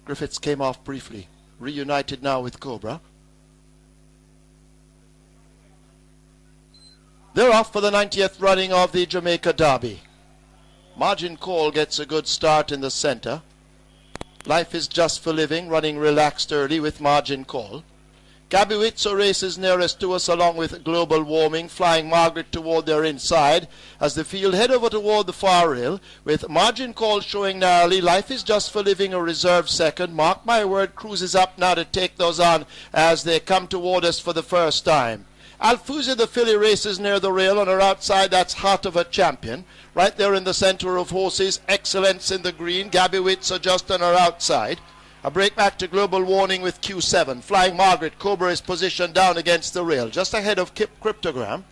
Griffiths came off briefly. Reunited now with Cobra. They're off for the 90th running of the Jamaica Derby. Margin Call gets a good start in the center. Life is Just for Living running relaxed early with Margin Call. Gabbiwitzo races nearest to us along with Global Warming, Flying Margaret toward their inside as the field head over toward the far rail with Margin Call showing narrowly. Life is Just for Living a reserve second. Mark My Word cruises up now to take those on as they come toward us for the first time. Alfusia the filly races near the rail on her outside. That's Heart of a Champion. Right there in the center of horses. Excellence in the green. Gabbiwitzo just on her outside. A break back to Global Warning with Q7. Flying Margaret. Cobra is positioned down against the rail. Just ahead of Cryptogram.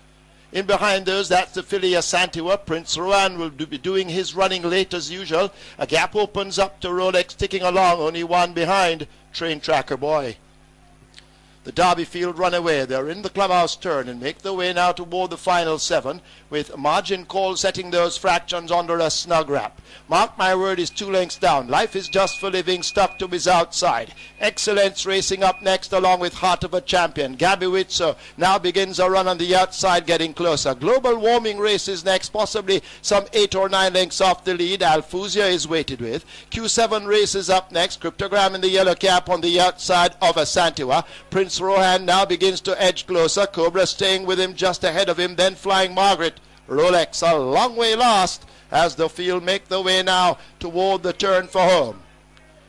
In behind those, that's the filly Asantewa. Prince Rohan will be doing his running late as usual. A gap opens up to Rolex ticking along. Only one behind. Train Tracker Boy. The Derby field run away. They're in the clubhouse turn and make their way now toward the final 7 with Margin Call setting those fractions under a snug wrap. Mark My Word is 2 lengths down. Life is Just for Living stuck to his outside. Excellence racing up next along with Heart of a Champion. Gabbiwitzo now begins a run on the outside getting closer. Global Warming races next, possibly some 8 or 9 lengths off the lead. Alfusia is weighted with. Q7 races up next. Cryptogram in the yellow cap on the outside of Asantewa. Prince Rohan now begins to edge closer. Cobra staying with him just ahead of him. Then Flying Margaret. Rolex a long way lost as the field make the way now toward the turn for home.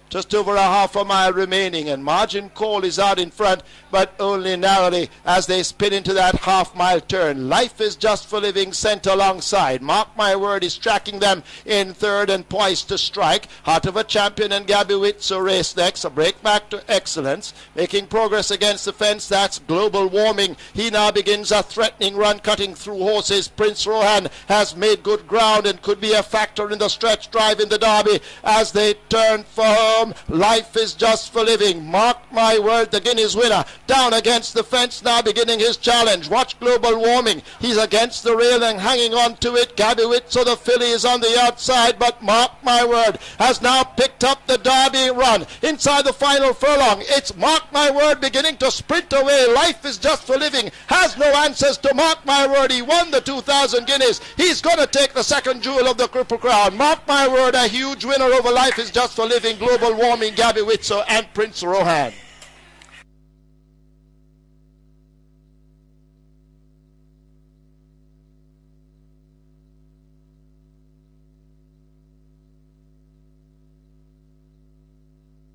Just over a half a mile remaining and Margin Call is out in front but only narrowly as they spin into that half-mile turn. Life is Just for Living sent alongside. Mark My Word is tracking them in third and poised to strike. Heart of a Champion and Gabbiwitzo race next. A break back to Excellence. Making progress against the fence. That's Global Warming. He now begins a threatening run cutting through horses. Prince Rohan has made good ground and could be a factor in the stretch drive in the Derby as they turn for home. Life is Just for Living. Mark My Word, the Guineas winner. Down against the fence now beginning his challenge. Watch Global Warming. He's against the rail and hanging on to it. Gabbiwitzo the filly is on the outside, but Mark My Word has now picked up the Derby run. Inside the final furlong, it's Mark My Word beginning to sprint away. Life is Just for Living has no answers to Mark My Word. He won the 2,000 guineas. He's going to take the second jewel of the Triple Crown. Mark My Word, a huge winner over Life is Just for Living, Global Warming, Gabbiwitzo and Prince Rohan.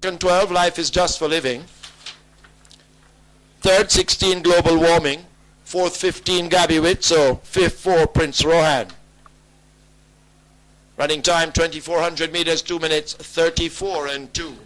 Second 12, Life is Just for Living. Third 16, Global Warming. Fourth 15, Gabbiwitzo. Fifth 4, Prince Rohan. Running time 2,400 meters, 2 minutes 34 and 2.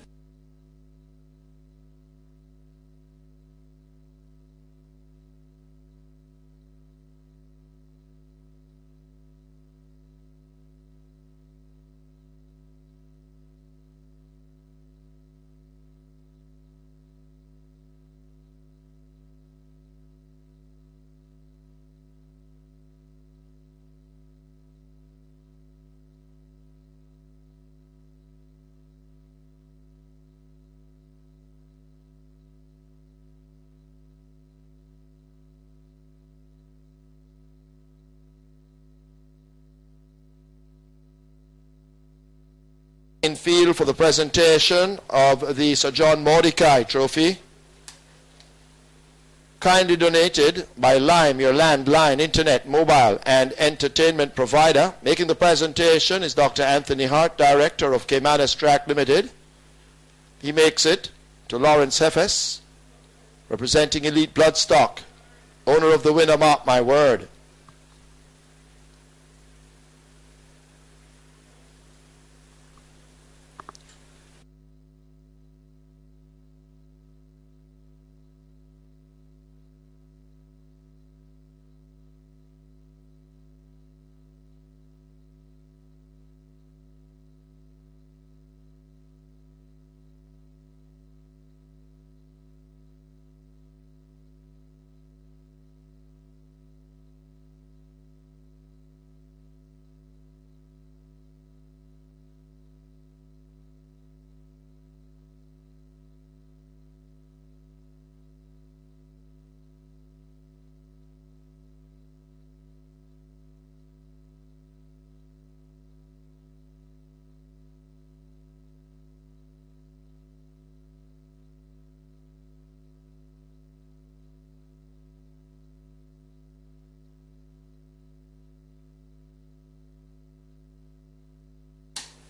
In field for the presentation of the Sir John Mordecai Trophy, kindly donated by Lime, your landline, internet, mobile and entertainment provider. Making the presentation is Dr. Anthony Hart, Director of Caymanaspark Limited. He makes it to Lawrence Hefes, representing Elite Bloodstock, owner of the winner, Mark My Word.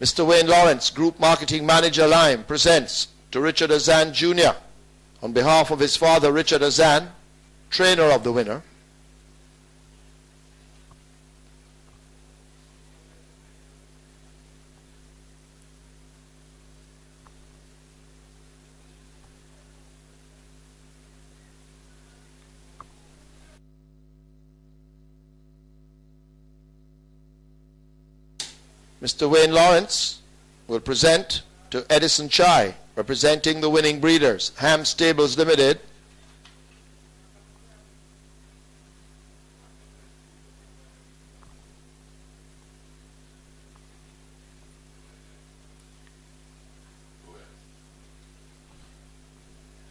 Mr. Wayne Lawrence, Group Marketing Manager Lime, presents to Richard Azan Jr. on behalf of his father Richard Azan, trainer of the winner. Mr. Wayne Lawrence will present to Edison Chai, representing the winning breeders, Ham Stables Limited.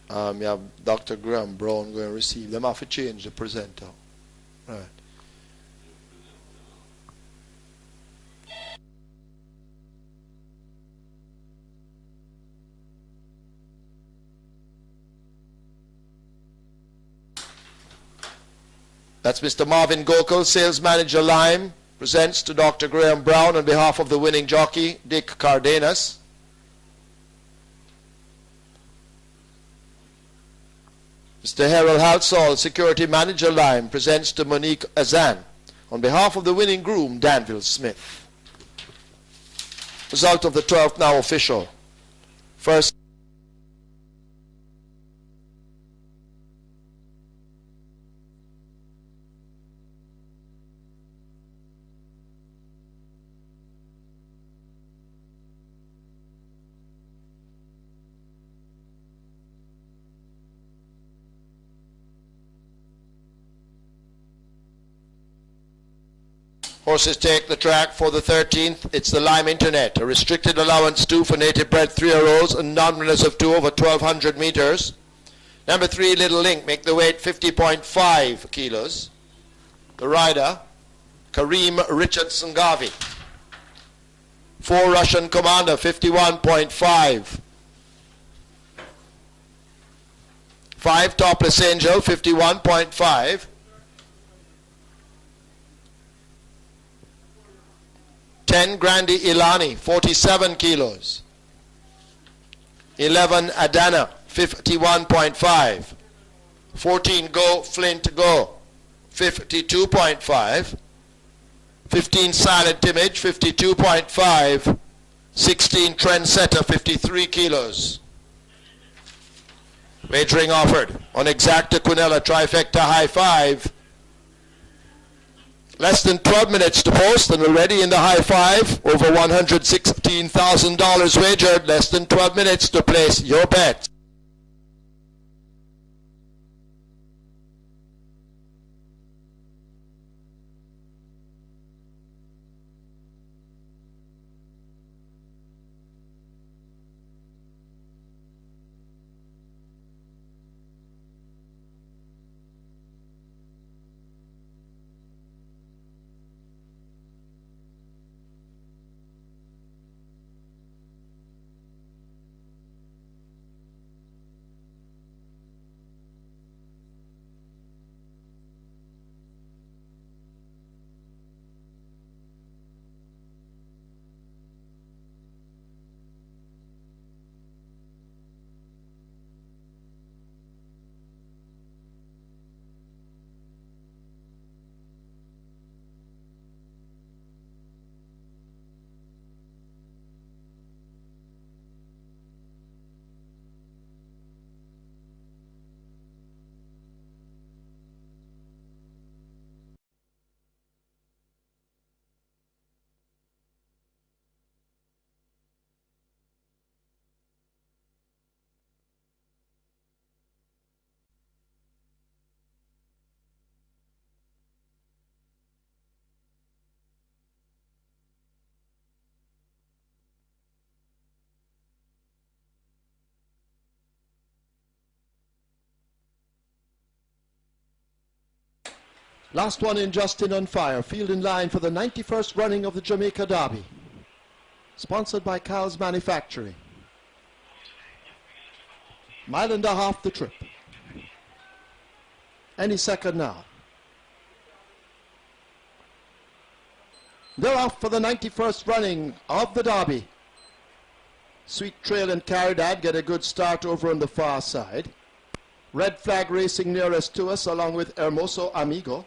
You have Dr. Graham Brown going to receive them. I have to change the presenter. Right. That's Mr. Marvin Gokul, Sales Manager Lime, presents to Dr. Graham Brown on behalf of the winning jockey, Dick Cardenas. Mr. Harold Halsall, Security Manager Lime, presents to Monique Azan on behalf of the winning groom, Danville Smith. Result of the 12th now official. First. Horses take the track for the 13th. It's the Lime Internet. A restricted allowance 2 for native bred 3-year-olds and non-winners of 2 over 1,200 meters. Number 3, Little Link, make the weight 50.5 kilos. The rider, Kareem Richardson Garvey. 4, Russian Commander, 51.5. 5, Topless Angel, 51.5. 10, Grandi Ilani, 47 kilos. 11, Adana, 51.5. 14, Go Flint Go, 52.5. 15, Silent Image, 52.5. 16, Trendsetter, 53 kilos. Wagering offered on Exacta Quinella Trifecta High 5. Less than 12 minutes to post, and we're ready in the high 5. Over $116,000 wagered. Less than 12 minutes to place your bet. Last one in Justin on Fire. Field in line for the 91st running of the Jamaica Derby. Sponsored by Cal's Manufacturing. Mile and a half the trip. Any second now. They're off for the 91st running of the Derby. Sweet Trail and Caridad get a good start over on the far side. Red Flag racing nearest to us along with Hermoso Amigo.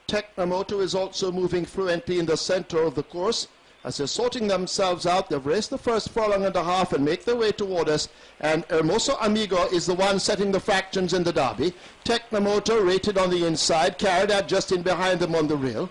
Tecnomoto is also moving fluently in the center of the course. As they're sorting themselves out, they've raced the first furlong and a half and make their way toward us. And Hermoso Amigo is the one setting the fractions in the Derby. Tecnomoto rated on the inside. Caridad just in behind them on the rail.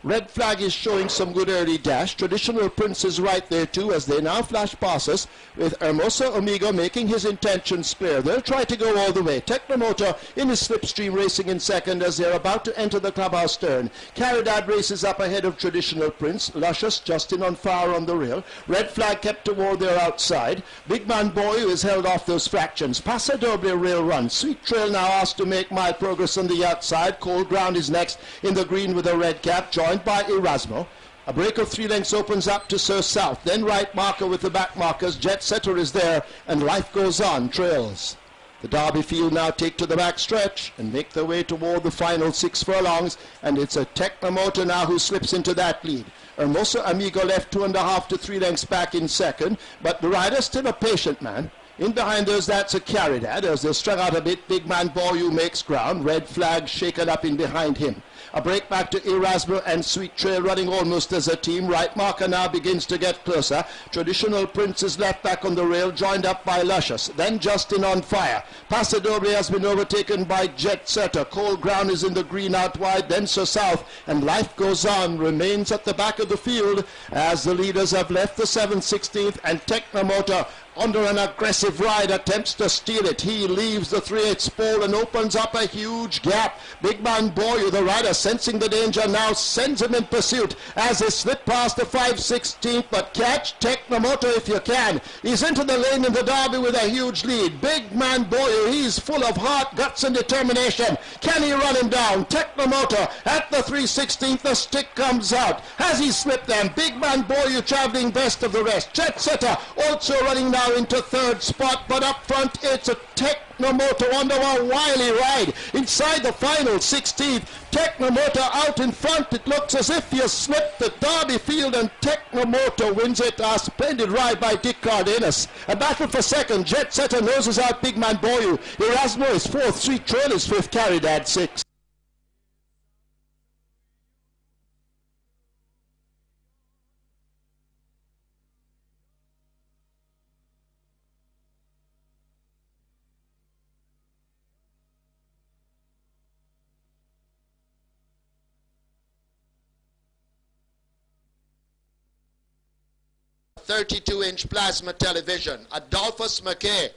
Red Flag is showing some good early dash. Traditional Prince is right there too as they now flash past us with Hermoso Amigo making his intentions clear. They'll try to go all the way. Tecnomotor in his slipstream racing in second as they're about to enter the clubhouse turn. Caridad races up ahead of Traditional Prince. Luscious Justin on fire on the rail. Red Flag kept toward their outside. Big Man Boy who is held off those fractions. Paso Doble rail run. Sweet Trail now asked to make mild progress on the outside. Cold Ground is next in the green with a red cap. Joined by Erasmo. A break of 3 lengths opens up to Sir South. Then right marker with the back markers. Jet Setter is there and Life Goes On trails. The Derby field now take to the back stretch and make their way toward the final 6 furlongs, and it's a Tecnomotor now who slips into that lead. Hermoso Amigo left 2.5 to 3 lengths back in second, but the rider's still a patient man. In behind those, that's a Caridad. As they're strung out a bit, Big Man Boyu makes ground. Red Flag shaken up in behind him. A break back to Erasmo and Sweet Trail running almost as a team. Right marker now begins to get closer. Traditional Prince is left back on the rail, joined up by Luscious. Then Justin on fire. Paso Doble has been overtaken by Jet Setter. Cold Ground is in the green out wide. Then Sir South and Life Goes On remains at the back of the field as the leaders have left the 7th, 16th, and Tecnomotor under an aggressive ride attempts to steal it. He leaves the 3/8 pole and opens up a huge gap. Big Man Boyu, the rider, sensing the danger now, sends him in pursuit as they slip past the 5/16th, but catch Tecnomotor if you can. He's into the lane in the Derby with a huge lead. Big Man Boyu, he's full of heart, guts and determination. Can he run him down? Tecnomotor at the 3/16th, the stick comes out. Has he slipped them? Big Man Boyu traveling best of the rest. Jet Setter also running now into third spot, but up front it's a Tecnomotor under a wily ride inside the final 16th. Tecnomotor out in front. It looks as if you slipped the Derby field, and Tecnomotor wins it. A splendid ride by Dick Cardenas. A battle for second. Jet Setter noses out Big Man Boyu. Erasmo is fourth. Sweet Trail is fifth. Caridad sixth. .32-inch plasma television. Adolphus McKay,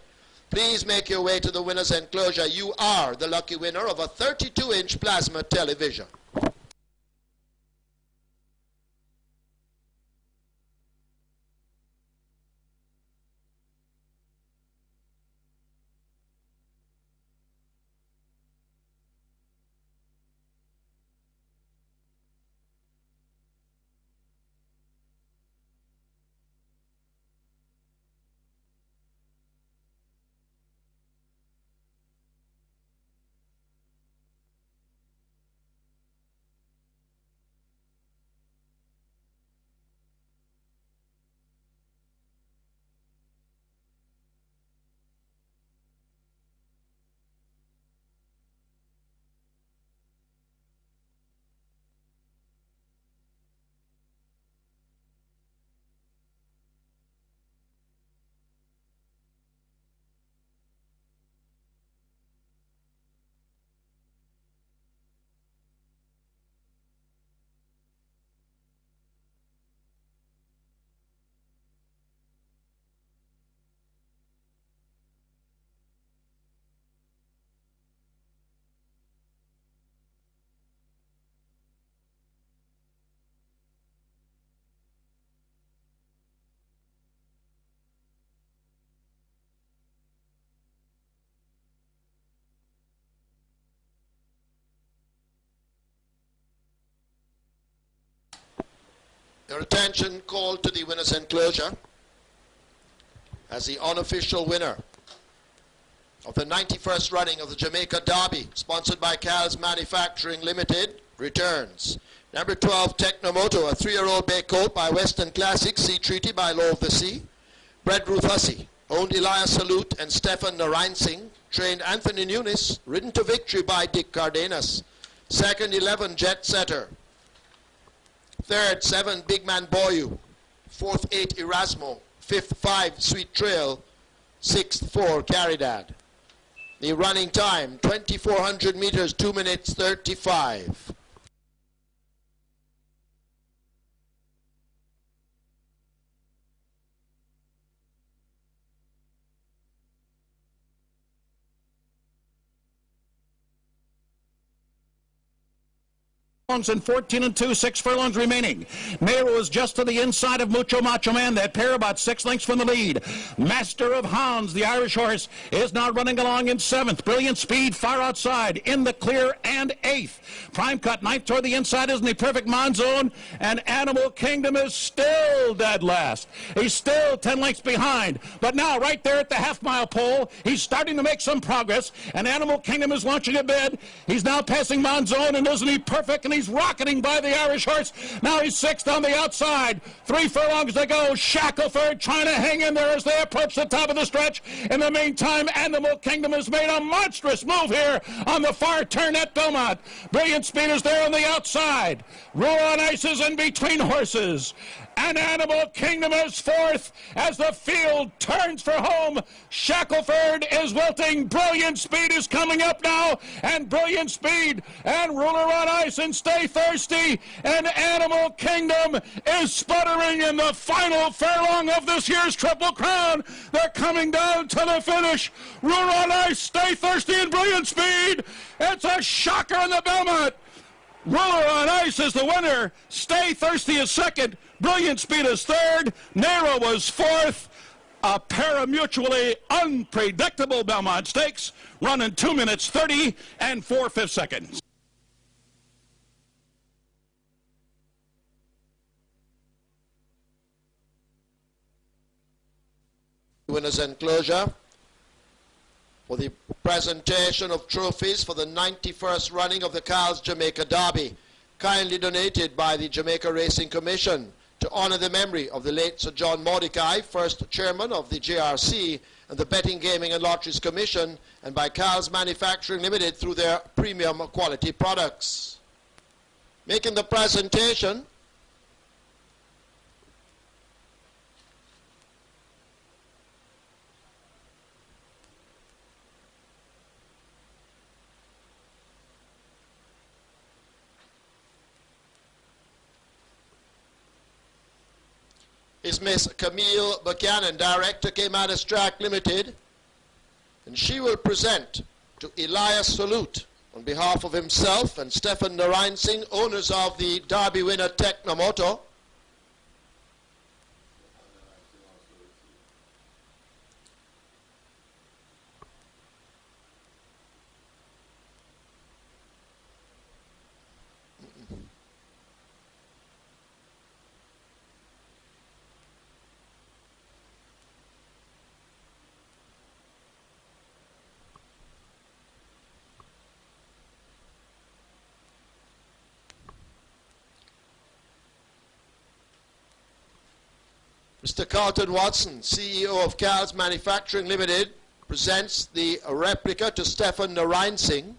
please make your way to the winner's enclosure. You are the lucky winner of a 32-inch plasma television. Your attention called to the winner's enclosure as the unofficial winner of the 91st running of the Jamaica Derby, sponsored by Cal's Manufacturing Limited, returns. Number 12, Technomoto, a 3-year-old bay colt by Western Classic, Sea Treaty by Law of the Sea. Bred Ruth Hussey, owned Elias Salute and Stefan Narain, trained Anthony Nunes, ridden to victory by Dick Cardenas. Second, 11, Jet Setter. Third, 7, Big Man Boyu. Fourth, 8, Erasmo. Fifth, 5, Sweet Trail. Sixth, 4, Caridad. The running time, 2,400 meters, 2 minutes 35. And 14 and 2, 6 furlongs remaining. Nero is just to the inside of Mucho Macho Man. That pair about 6 lengths from the lead. Master of Hounds, the Irish horse, is now running along in 7th. Brilliant Speed far outside, in the clear, and 8th. Prime Cut 9th toward the inside, isn't he? Perfect Monzone, and Animal Kingdom is still dead last. He's still 10 lengths behind, but now right there at the half-mile pole, he's starting to make some progress, and Animal Kingdom is launching a bid. He's now passing Monzone, and isn't he perfect? And he's rocketing by the Irish horse. Now he's 6th on the outside. 3 furlongs to go. Shackelford trying to hang in there as they approach the top of the stretch. In the meantime, Animal Kingdom has made a monstrous move here on the far turn at Belmont. Brilliant Speed is there on the outside. Rule on Ice is in between horses. And Animal Kingdom is 4th as the field turns for home. Shackelford is wilting. Brilliant Speed is coming up now. And Brilliant Speed and Ruler on Ice and Stay Thirsty. And Animal Kingdom is sputtering in the final furlong of this year's Triple Crown. They're coming down to the finish. Ruler on Ice, Stay Thirsty, and Brilliant Speed. It's a shocker in the Belmont. Ruler on Ice is the winner. Stay Thirsty is 2nd. Brilliant Speed is 3rd. Nero was 4th. A pair of mutually unpredictable Belmont Stakes run in 2 minutes 30 and 4/5 seconds. Winners enclosure for the presentation of trophies for the 91st running of the Carl's Jamaica Derby, kindly donated by the Jamaica Racing Commission to honor the memory of the late Sir John Mordecai, first chairman of the JRC and the Betting, Gaming and Lotteries Commission, and by Carl's Manufacturing Limited through their premium quality products. Making the presentation is Miss Camille Buchanan, Director, caymanaspark Limited, and she will present to Elias Salute on behalf of himself and Stefan Narain, owners of the Derby winner Technomoto, Mr. Carlton Watson, CEO of Carl's Manufacturing Limited, presents the replica to Stefan Narain.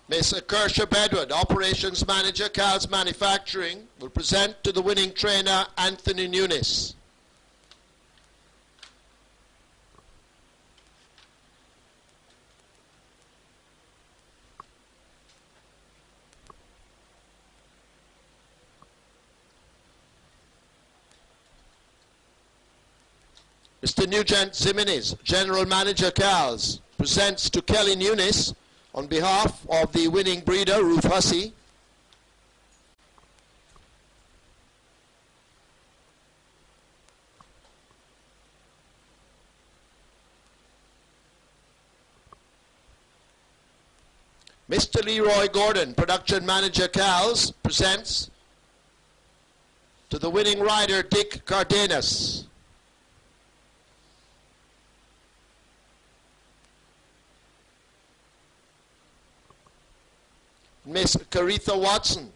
Ms. Kershaw Bedward, Operations Manager, Carl's Manufacturing, will present to the winning trainer, Anthony Nunes. Mr. Nugent Zimenez, General Manager, Carl's, presents to Kelly Nunes on behalf of the winning breeder, Ruth Hussey. Mr. Leroy Gordon, production manager Cals, presents to the winning rider Dick Cardenas. Miss Caritha Watson,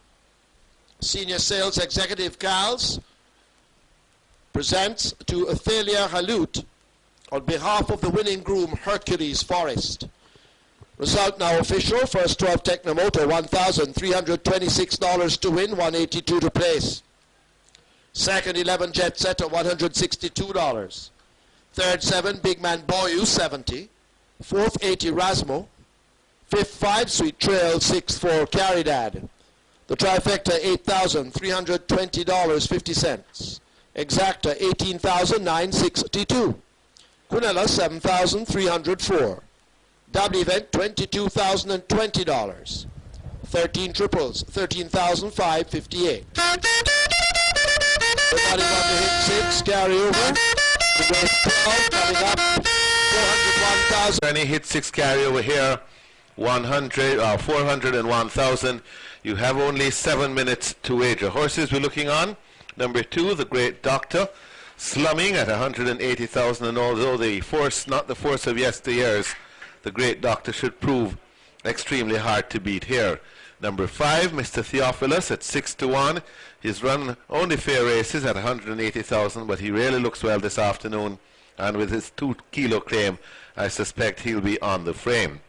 senior sales executive Cals, presents to Athalia Halut on behalf of the winning groom Hercules Forest. Result now official. First 12 Technomoto, $1,326 to win, $182 to place. Second 11 Jet Setter, $162. Third 7 Big Man Boyu, $70. Fourth 80 Rasmo. Fifth 5 Sweet Trail, 6-4 Caridad. The trifecta $8,320.50. Exacta $18,962. Quinella $7,304. Double event $22,020. 13 triples $13,558. Everybody on the hit 6 carryover. The race 12 coming up 401,000. Any hit 6 carryover here 401,000. You have only 7 minutes to wager. Horses we're looking on. Number 2, the Great Doctor, slumming at 180,000, and although the force, not the force of yesteryears, the Great Doctor should prove extremely hard to beat here. Number 5, Mr. Theophilus at 6-1. He's run only fair races at 180,000, but he really looks well this afternoon, and with his 2-kilo claim, I suspect he'll be on the frame.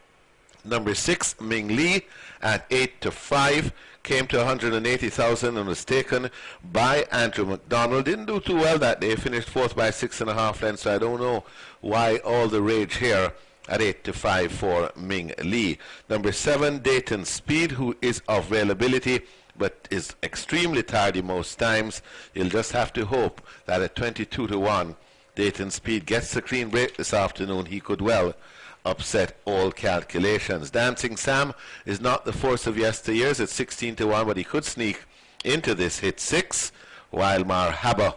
Number 6, Ming Lee at 8-5. Came to 180,000 and was taken by Andrew McDonald. Didn't do too well that day. Finished 4th by 6.5 lengths. So I don't know why all the rage here at 8-5 for Ming Lee. Number 7, Dayton Speed, who is of availability but is extremely tardy most times. You'll just have to hope that at 22-1, Dayton Speed gets the clean break this afternoon. He could well upset all calculations. Dancing Sam is not the force of yesteryears at 16-1, but he could sneak into this hit 6, while Marhaba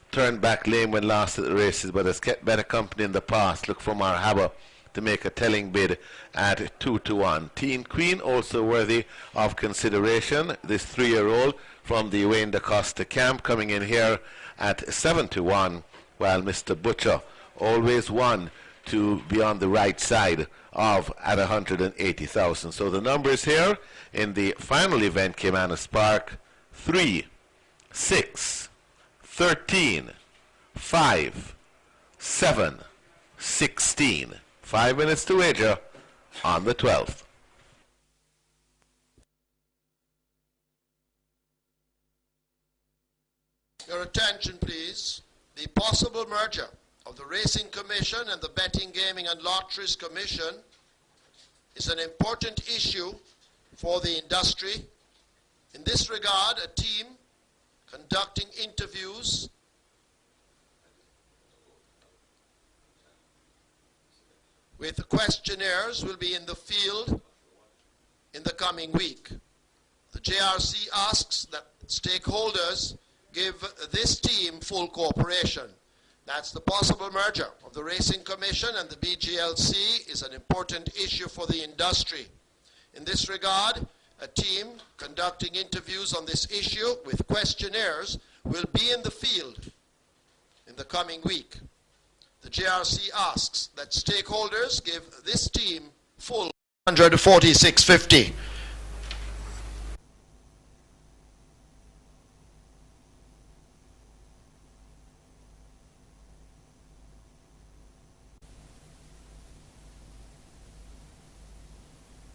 turned back lame when last at the races, but has kept better company in the past. Look for Marhaba to make a telling bid at 2-1. Teen Queen also worthy of consideration. This 3-year-old from the Wayne DaCosta camp coming in here at 7-1, while Mr. Butcher always won to be on the right side of at 180,000. So the numbers here in the final event, caymanaspark: 3, 6, 13, 5, 7, 16. 5 minutes to wager on the 12th. Your attention, please. The possible merger of the Racing Commission and the Betting, Gaming and Lotteries Commission is an important issue for the industry. In this regard, a team conducting interviews with questionnaires will be in the field in the coming week. The JRC asks that stakeholders give this team full cooperation. That's the possible merger of the Racing Commission and the BGLC is an important issue for the industry. In this regard, a team conducting interviews on this issue with questionnaires will be in the field in the coming week. The JRC asks that stakeholders give this team full 146.50.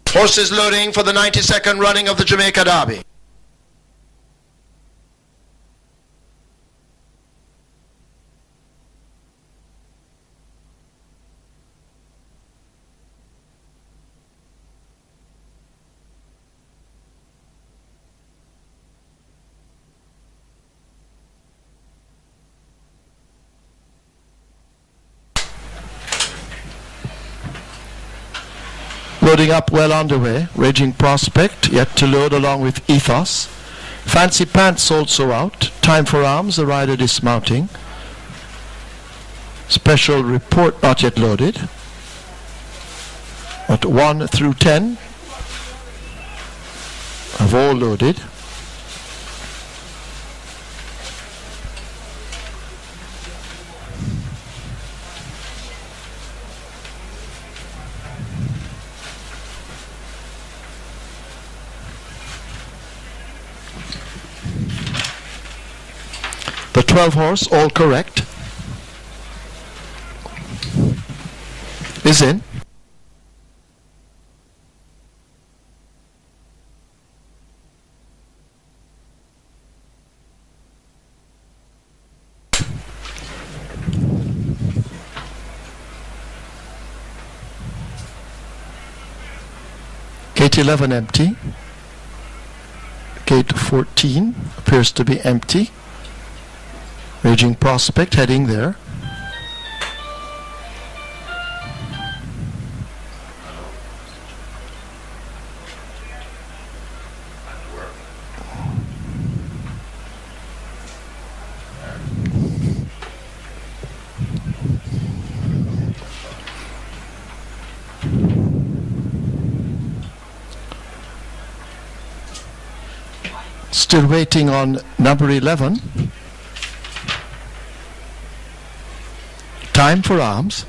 Horses loading for the 92nd running of the Jamaica Derby. Loading up well underway. Raging Prospect yet to load along with Ethos. Fancy Pants also out. Time for Arms, the rider dismounting. Special Report not yet loaded. At 1 through 10. have all loaded. The 12 horse, all correct, is in. Gate 11 empty. Gate 14 appears to be empty. Raging Prospect heading there. Still waiting on number 11. Time for arms.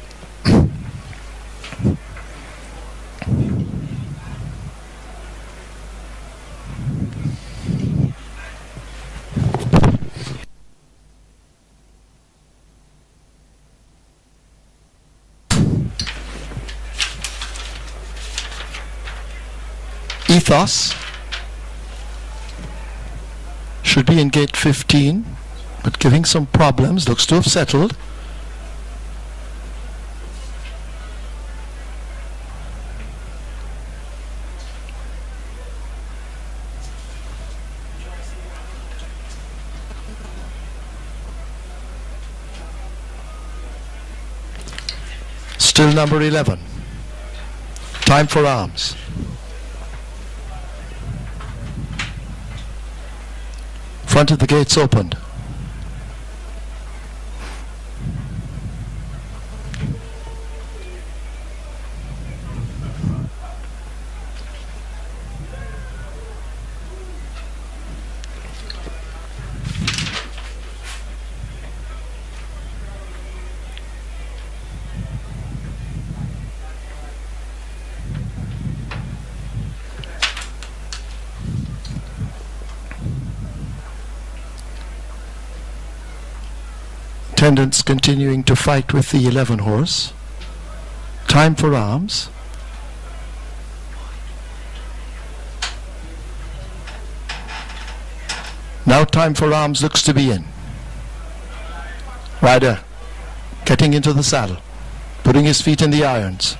Ethos should be in gate 15, but giving some problems, looks to have settled. Still number 11. Time for arms. Front of the gates opened. Attendants continuing to fight with the 11 horse. Time for arms. Now time for arms looks to be in. Rider getting into the saddle, putting his feet in the irons.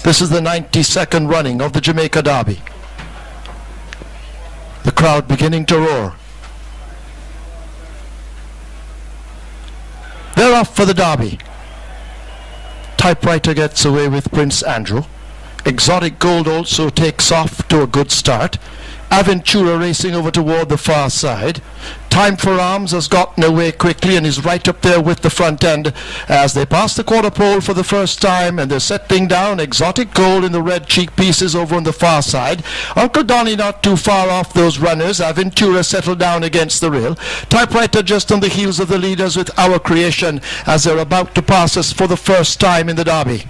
This is the 92nd running of the Jamaica Derby. The crowd beginning to roar. They're off for the Derby. Typewriter gets away with Prince Andrew. Exotic Gold also takes off to a good start. Aventura racing over toward the far side. Time for Arms has gotten away quickly and is right up there with the front end as they pass the quarter pole for the first time, and they're settling down. Exotic Gold in the red cheek pieces over on the far side. Uncle Donny not too far off those runners. Aventura settled down against the rail. Typewriter just on the heels of the leaders with Our Creation as they're about to pass us for the first time in the Derby.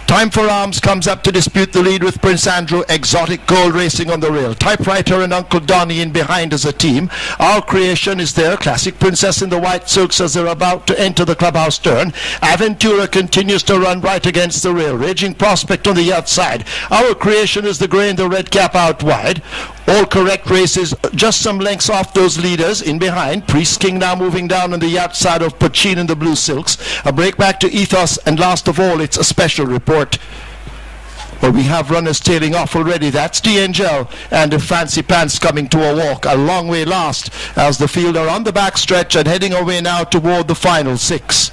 Time for Arms comes up to dispute the lead with Prince Andrew. Exotic Gold racing on the rail. Typewriter and Uncle Donny in behind as a team. Our Creation is there. Classic Princess in the white silks as they're about to enter the clubhouse turn. Aventura continues to run right against the rail. Raging Prospect on the outside. Our Creation is the grey and the red cap out wide. All correct races, just some lengths off those leaders in behind. Priest King now moving down on the outside of Pachin in the blue silks. A break back to Ethos, and last of all, it's a special report. Well, we have runners tailing off already. That's the Angel and the Fancy Pants coming to a walk. A long way last as the field are on the back stretch and heading away now toward the final 6.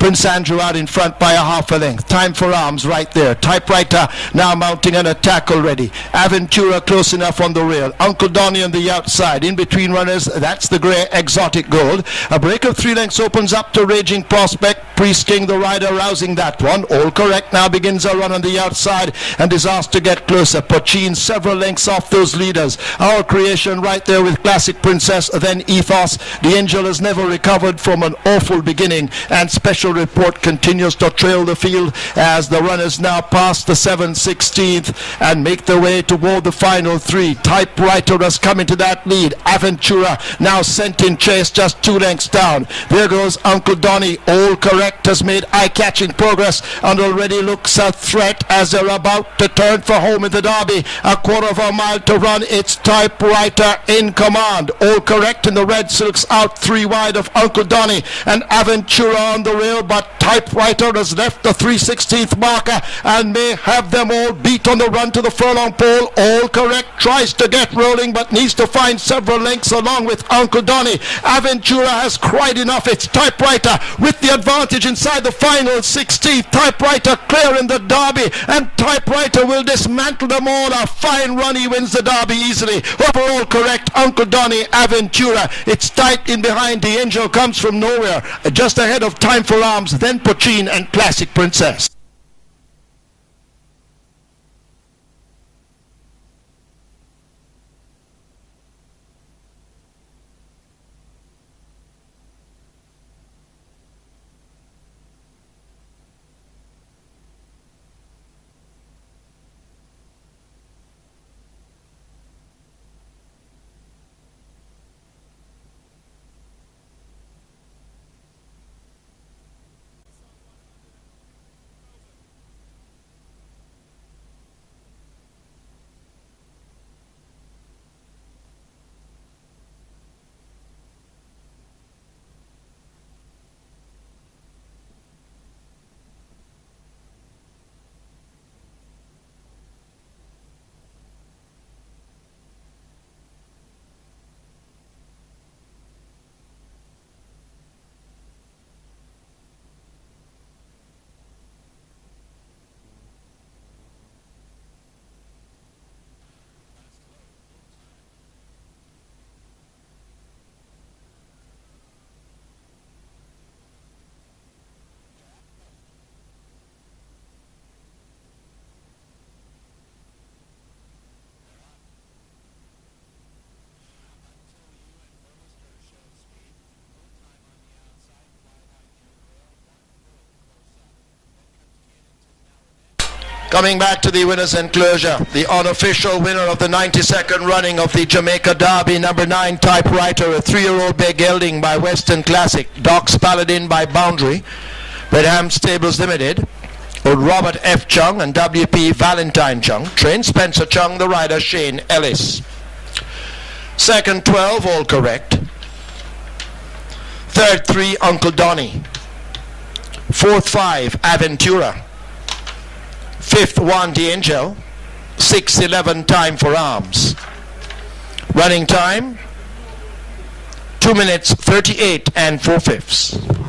Prince Andrew out in front by a half a length. Time for Arms right there. Typewriter now mounting an attack already. Aventura close enough on the rail. Uncle Donny on the outside. In between runners, that's the grey Exotic Gold. A break of 3 lengths opens up to Raging Prospect. Priest King, the rider, rousing that one. All correct now begins a run on the outside and is asked to get closer. Pochin several lengths off those leaders. Our Creation right there with Classic Princess, then Ethos. The Angel has never recovered from an awful beginning, and Special Report continues to trail the field as the runners now pass the 7/16th and make their way toward the final 3. Typewriter has come into that lead. Aventura now sent in chase just 2 lengths down. There goes Uncle Donny. All correct has made eye-catching progress and already looks a threat as they're about to turn for home in the Derby. A quarter of a mile to run. It's Typewriter in command. All correct in the red silks out 3 wide of Uncle Donny and Aventura on the rail, but Typewriter has left the 3/16th marker and may have them all beat on the run to the furlong pole. All correct tries to get rolling but needs to find several lengths along with Uncle Donny. Aventura has cried enough. It's Typewriter with the advantage inside the final 16th. Typewriter clear in the Derby, and Typewriter will dismantle them all. A fine run. He wins the Derby easily. Overall correct. Uncle Donny, Aventura. It's tight in behind. The Angel comes from nowhere. Just ahead of Time for Arms, then Pochin and Classic Princess. Coming back to the winner's enclosure, the unofficial winner of the 92nd running of the Jamaica Derby, number 9 Typewriter, a 3-year-old big gelding by Western Classic, Doc's Paladin by Boundary, Bedham Stables Limited, with Robert F. Chung and W.P. Valentine Chung, trained Spencer Chung, the rider Shane Ellis. Second 12, all correct. Third 3, Uncle Donny. Fourth 5, Aventura. Fifth 1, The Angel. 6:11, Time for Arms. Running time 2 minutes 38 and 4/5.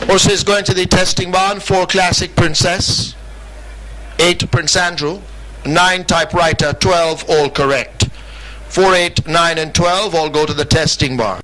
Horses going to the testing barn. 4 Classic Princess, 8 Prince Andrew, 9 Typewriter, 12 all correct. 4, 8, 9 and 12 all go to the testing barn.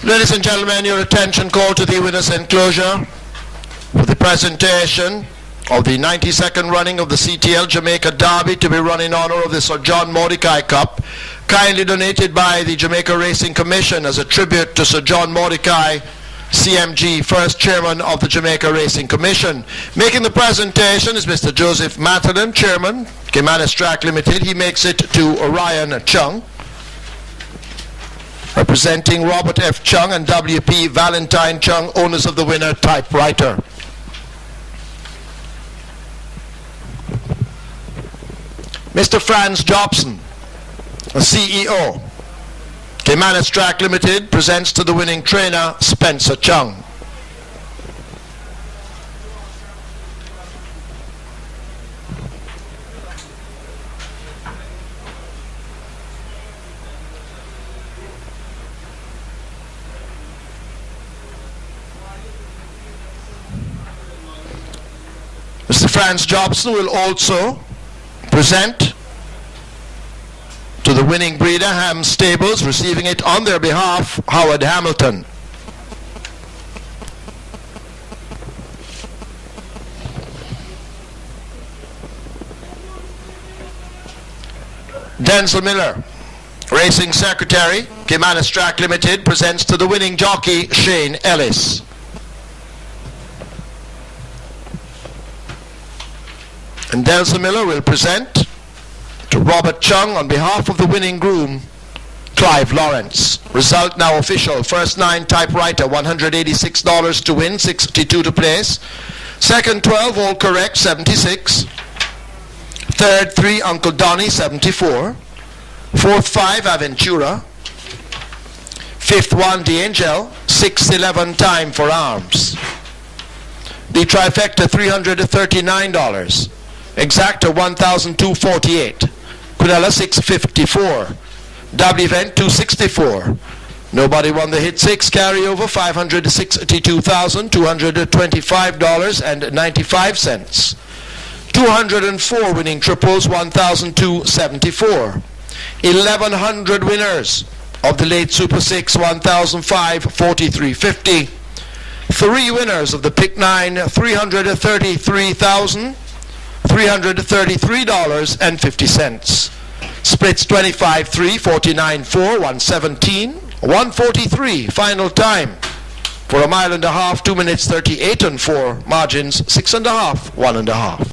Ladies and gentlemen, your attention call to the winners' enclosure for the presentation of the 92nd running of the CTL Jamaica Derby to be run in honor of the Sir John Mordecai Cup, kindly donated by the Jamaica Racing Commission as a tribute to Sir John Mordecai, CMG, first chairman of the Jamaica Racing Commission. Making the presentation is Mr. Joseph Matalan, chairman, Caymanaspark Limited. He makes it to Orion Chung. Representing Robert F. Chung and W.P. Valentine Chung, owners of the winner typewriter. Mr. Franz Jobson, the CEO, Caymanaspark Limited, presents to the winning trainer, Spencer Chung. Mr. Franz Jobson will also present to the winning breeder, Ham Stables, receiving it on their behalf, Howard Hamilton. Denzel Miller, Racing Secretary, Caymanaspark Limited, presents to the winning jockey, Shane Ellis. And Denzel Miller will present to Robert Chung on behalf of the winning groom, Clive Lawrence. Result now official. First 9 typewriter, $186 to win, 62 to place. Second 12, all correct, 76. Third 3, Uncle Donnie, 74. Fourth 5, Aventura. Fifth 1, The Angel. 6th 11, Time for Arms. The trifecta, $339. Exacta, $1,248. Quinella, $654. W event, $264. Nobody won the hit 6. Carryover, $562,225.95. 204 winning triples, $1,274. 1,100 winners of the late Super 6, $1,543.50. 3 winners of the Pick 9, $333,333.50. Splits 25-3, 49-4, 117, 143. Final time for a mile and a half, 2 minutes 38 and 4. Margins 6.5, 1.5.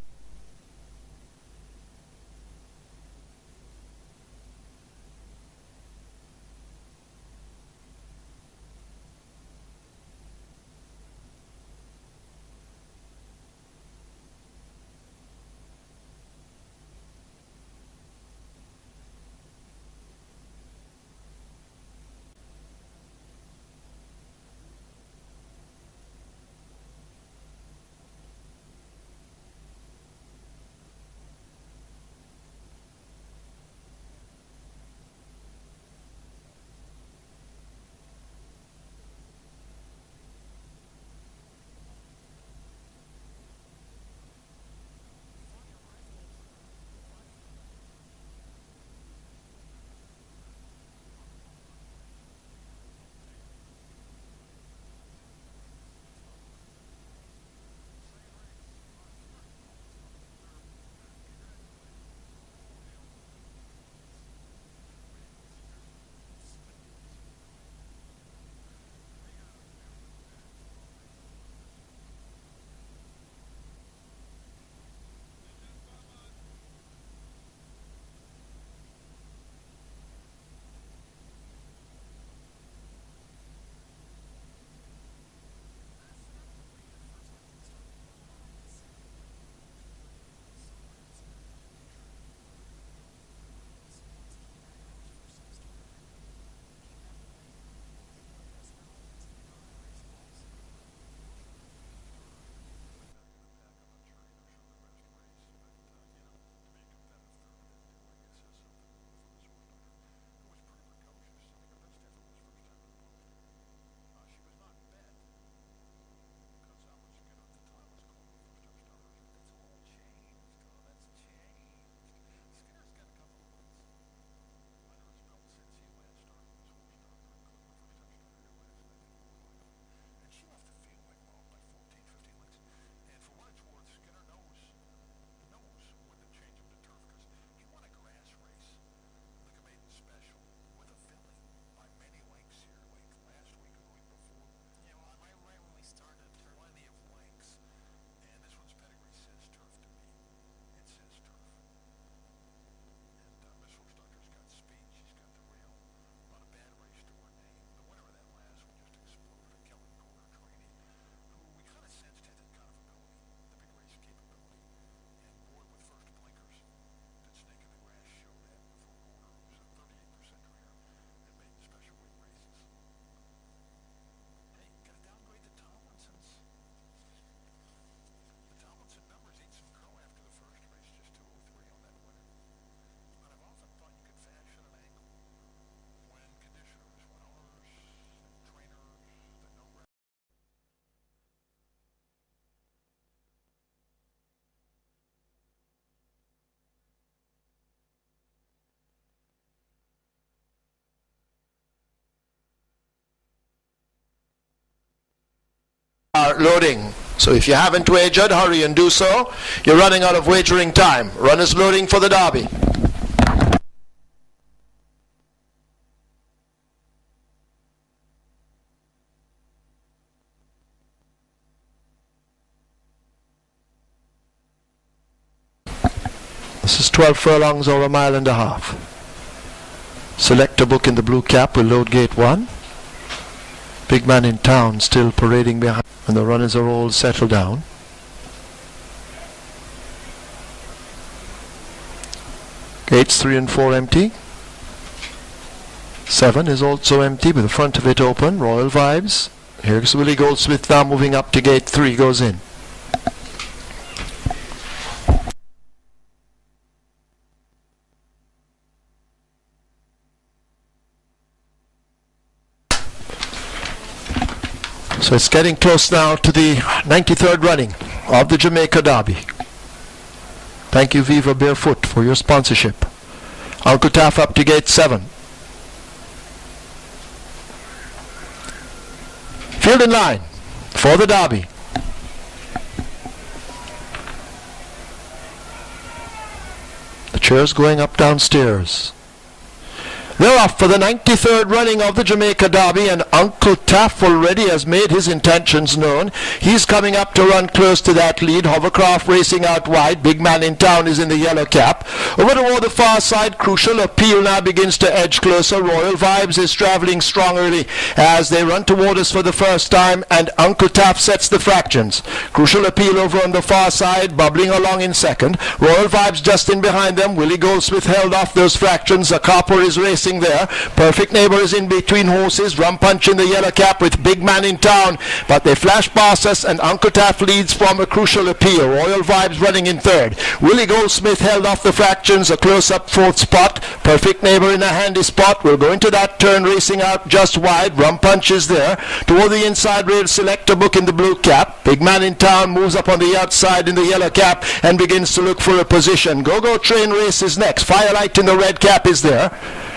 start loading. So if you haven't wagered, hurry and do so. You're running out of wagering time. Runners loading for the Derby. This is 12 furlongs or a mile and a half. Select a book in the blue cap will load gate 1. Big man in town still parading behind, and the runners are all settled down. Gates 3 and 4 empty. 7 is also empty with the front of it open. Royal Vibes. Here's Willie Goldsmith now moving up to gate 3, goes in. So it's getting close now to the 93rd running of the Jamaica Derby. Thank you, Viva Barefoot, for your sponsorship. Uncle Taff up to gate 7. Field in line for the Derby. The chairs going up downstairs. They're off for the 93rd running of the Jamaica Derby, and Uncle Taff already has made his intentions known. He's coming up to run close to that lead. Hovercraft racing out wide. Big man in town is in the yellow cap. Over toward the far side, Crucial Appeal now begins to edge closer. Royal Vibes is traveling strong early as they run toward us for the first time, and Uncle Taff sets the fractions. Crucial Appeal over on the far side, bubbling along in second. Royal Vibes just in behind them. Willie Goldsmith held off those fractions. A copper is racing there. Perfect Neighbor is in between horses. Rum Punch in the yellow cap with Big Man in town, but they flash past us, and Uncle Taff leads from a Crucial Appeal. Royal Vibes running in third. Willie Goldsmith held off the fractions, a close-up fourth spot. Perfect Neighbor in a handy spot. We'll go into that turn, racing out just wide. Rum Punch is there. Toward the inside rail, Select a Book in the blue cap. Big Man in town moves up on the outside in the yellow cap and begins to look for a position. Go-Go Train Race is next. Firelight in the red cap is there.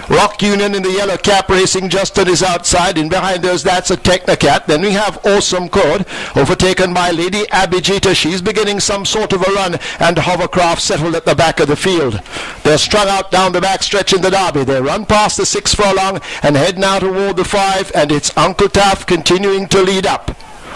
Rock Union in the yellow cap racing just on his outside. In behind those, that's a Technocat. Then we have Awesome Code, overtaken by Lady Abhijita. She's beginning some sort of a run, and Hovercraft settled at the back of the field. They're strung out down the back stretch in the Derby. They run past the 6 furlong and head now toward the 5, and it's Uncle Taff continuing to lead up.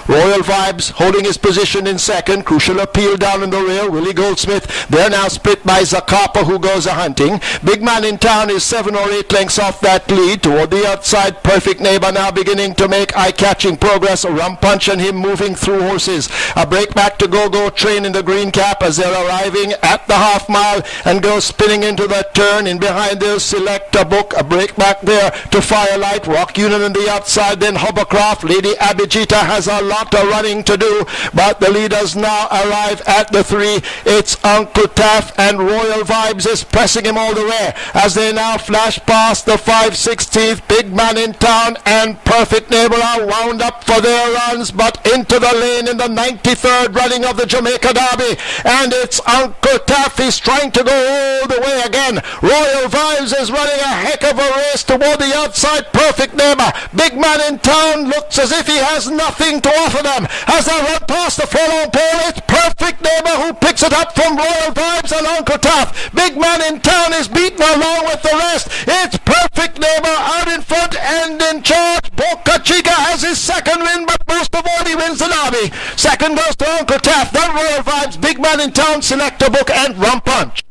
Royal Vibes holding his position in second. Crucial Appeal down in the rear. Willie Goldsmith, they're now split by Zacapa, who goes a-hunting. Big Man in town is 7 or 8 lengths off that lead. Toward the outside, Perfect Neighbor now beginning to make eye-catching progress. A Rum Punch and him moving through horses. A break back to Go-Go Train in the green cap as they're arriving at the half mile and go spinning into that turn. In behind those, Select a Book. A break back there to Firelight. Rock Union on the outside, then Hovercraft. Lady Abhijita has a lot of running to do, but the leaders now arrive at the 3. It's Uncle Taff, and Royal Vibes is pressing him all the way as they now flash past the 5/16th. Big Man in town and Perfect Neighbor are wound up for their runs, but into the lane in the 93rd running of the Jamaica Derby, and it's Uncle Taff. He's trying to go all the way again. Royal Vibes is running a heck of a race toward the outside. Perfect Neighbor. Big Man in town looks as if he has nothing to offer them as they run past the furlong pole. It's Perfect Neighbor who picks it up from Royal Vibes and Uncle Taff. Big Man in town is beaten along with the rest. It's Perfect Neighbor out in front and in charge. Boca Chica has his second win, but most of all he wins the Derby. Second goes to Uncle Taff, then Royal Vibes, Big Man in town, Select a Book, and Rum Punch.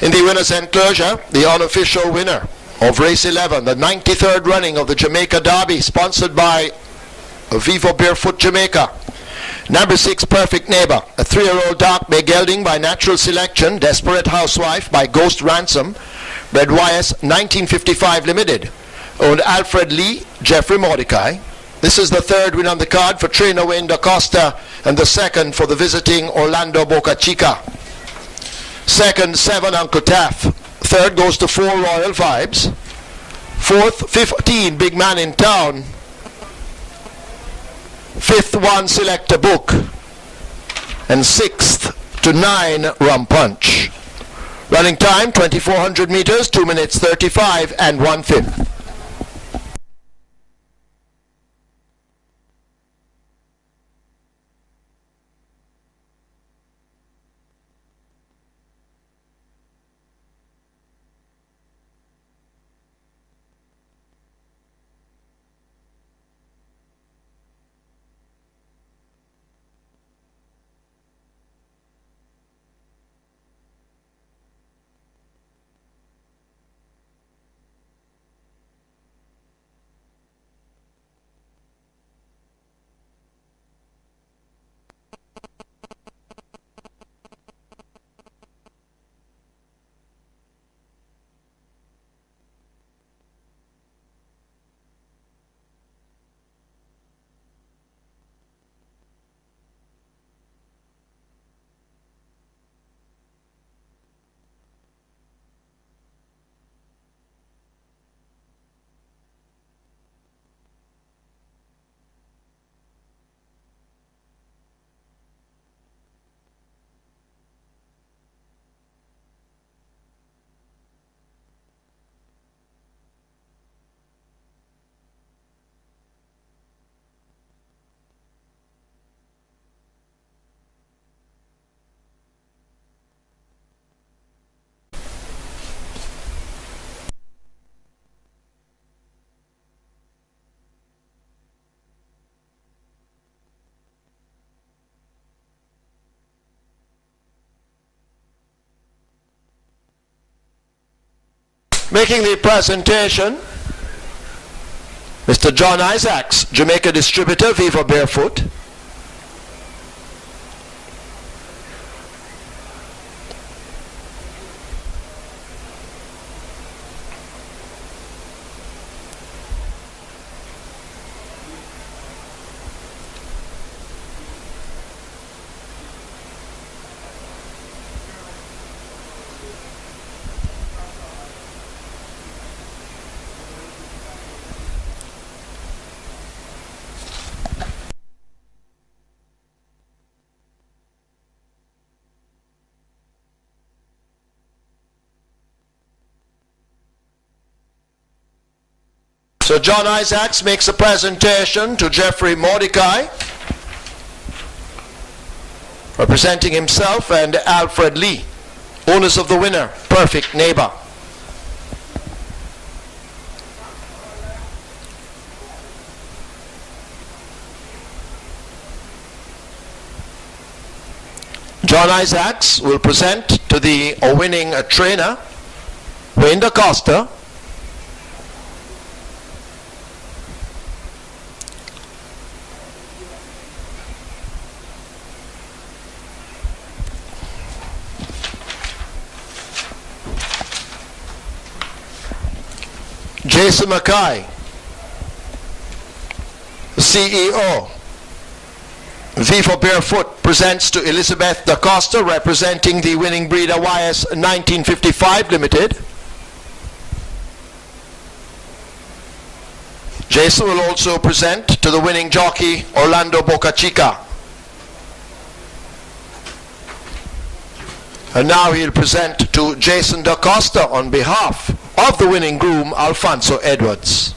In the winner's enclosure, the unofficial winner of race 11, the 93rd running of the Jamaica Derby, sponsored by Vivo Barefoot Jamaica. Number 6, Perfect Neighbor, a 3-year-old dark bay gelding by Natural Selection, Desperate Housewife by Ghost Ransom, bred YS 1955 Limited, owned Alfred Lee, Jeffrey Mordecai. This is the 3rd win on the card for trainer Wayne Da Costa, and the 2nd for the visiting Orlando Boca Chica. 2nd, 7, Uncle Taff. 3rd goes to 4, Royal Vibes. 4th, 15, Big Man in Town. 5th, 1, Select a Book. And 6th to 9, Rum Punch. Running time, 2,400 meters, 2 minutes 35 and 1/5. Making the presentation, Mr. John Isaacs, Jamaica distributor, Viva Barefoot. So John Isaacs makes a presentation to Jeffrey Mordecai, representing himself, and Alfred Lee, owners of the winner, Perfect Neighbor. John Isaacs will present to the winning trainer, Wayne Da Costa, Jason Mackay, CEO. Viva Barefoot presents to Elizabeth Da Costa, representing the winning breeder YS 1955 Limited. Jason will also present to the winning jockey Orlando Boca Chica. And now he'll present to Jason Da Costa on behalf of the winning groom Alfonso Edwards.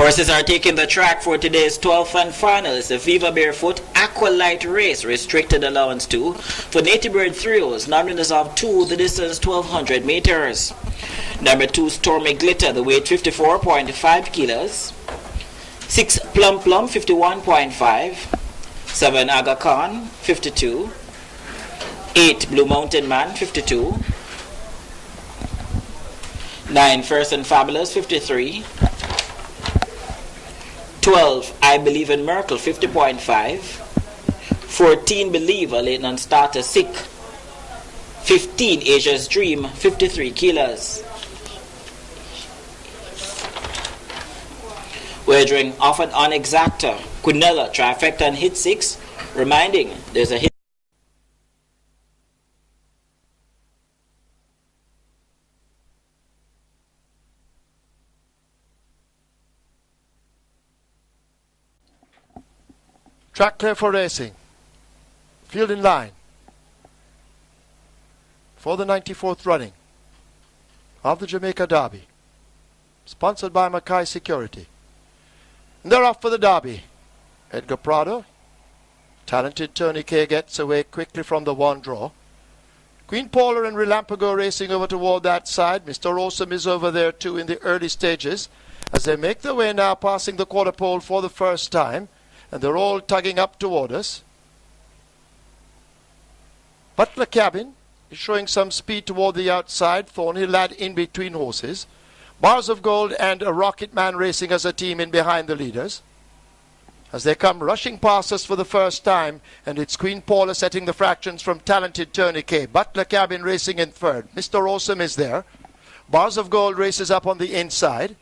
Horses are taking the track for today's 12th and final. It's the Viva Barefoot Aqualite Race, restricted allowance 2. For Native Bird Thrills, non-winners of 2, the distance 1200 meters. Number 2, Stormy Glitter, the weight 54.5 kilos. 6, Plum Plum, 51.5. 7, Aga Khan, 52. 8, Blue Mountain Man, 52. 9, First and Fabulous, 53. 12, I Believe in Merkel, 50.5. 14, Believer, Leighton Starter, Sick. 15, Asia's Dream, 53 kilos. Wagering offered on Exacta, Quinella, Trifecta, and Hit 6. Reminding, there's a hit. Track clear for racing. Field in line for the 94th running of the Jamaica Derby. Sponsored by Mackay Security. And they're off for the Derby. Edgar Prado. Talented Tony K gets away quickly from the one draw. Queen Paula and Relampago racing over toward that side. Mr. Awesome is over there too in the early stages as they make their way now passing the quarter pole for the first time. And they're all tugging up toward us. Butler Cabin is showing some speed toward the outside. Thornhill Lad in between horses. Bars of Gold and a Rocket Man racing as a team in behind the leaders. As they come rushing past us for the first time, and it's Queen Paula setting the fractions from Talented Tony K. Butler Cabin racing in third. Mr. Awesome is there. Bars of Gold races up on the inside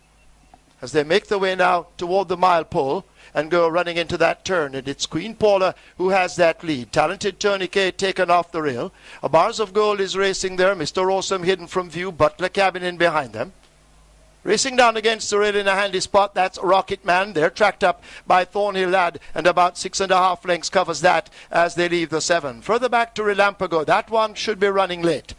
as they make their way now toward the mile pole and go running into that turn. And it's Queen Paula who has that lead. Talented Tony K taken off the rail. A Bars of Gold is racing there. Mr. Awesome hidden from view. Butler Cabin in behind them. Racing down against the rail in a handy spot, that's Rocket Man. They're tracked up by Thornhill Lad, and about 6.5 lengths covers that as they leave the 7. Further back to Relampago. That one should be running late.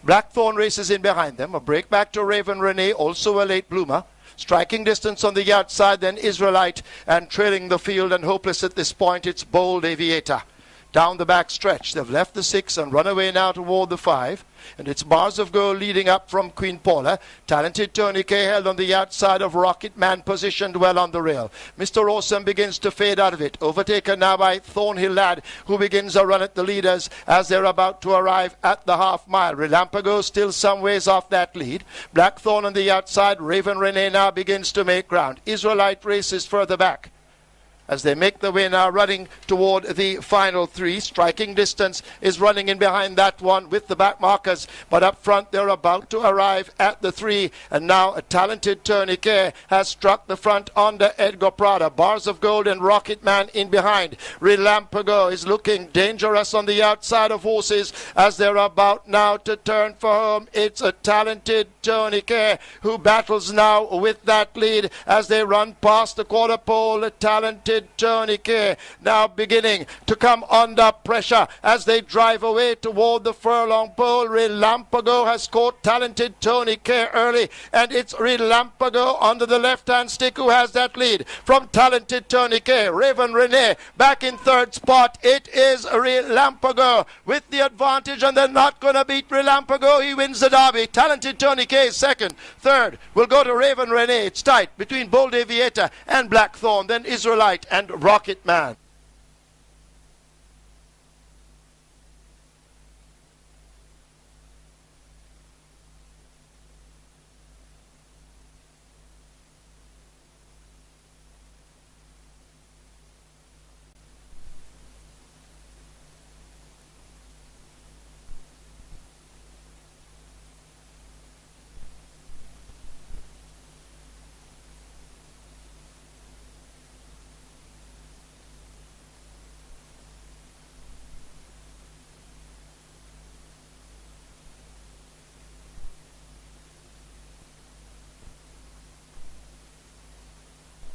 Blackthorn races in behind them. A break back to Raven Renee, also a late bloomer. Striking distance on the outside, then Israelite, and trailing the field and hopeless at this point, it's Bold Aviator. Down the back stretch, they've left the 6 and run away now toward the 5. And it's Bars of Gold leading up from Queen Paula. Talented Tony K held on the outside of Rocket Man, positioned well on the rail. Mr. Awesome begins to fade out of it. Overtaken now by Thornhill Lad, who begins a run at the leaders as they're about to arrive at the half mile. Relampago still some ways off that lead. Blackthorn on the outside. Raven Renee now begins to make ground. Israelite races further back as they make their way now running toward the final 3. Striking distance is running in behind that one with the back markers, but up front they're about to arrive at the 3, and now a Talented Tony K has struck the front under Edgar Prada. Bars of Gold and Rocket Man in behind. Relampago is looking dangerous on the outside of horses as they're about now to turn for home. It's a Talented Tony K who battles now with that lead as they run past the quarter pole. A Talented Tony K now beginning to come under pressure as they drive away toward the furlong pole. Relampago has caught Talented Tony K early, and it's Relampago under the left-hand stick who has that lead from Talented Tony K. Raven Renee back in third spot. It is Relampago with the advantage, and they're not going to beat Relampago. He wins the Derby. Talented Tony K is second. Third will go to Raven Renee. It's tight between Bold Aviator and Blackthorn, then Israelite and Rocket Man.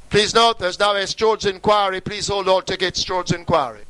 Please note, there's now a Stewards inquiry. Please hold all tickets, Stewards inquiry.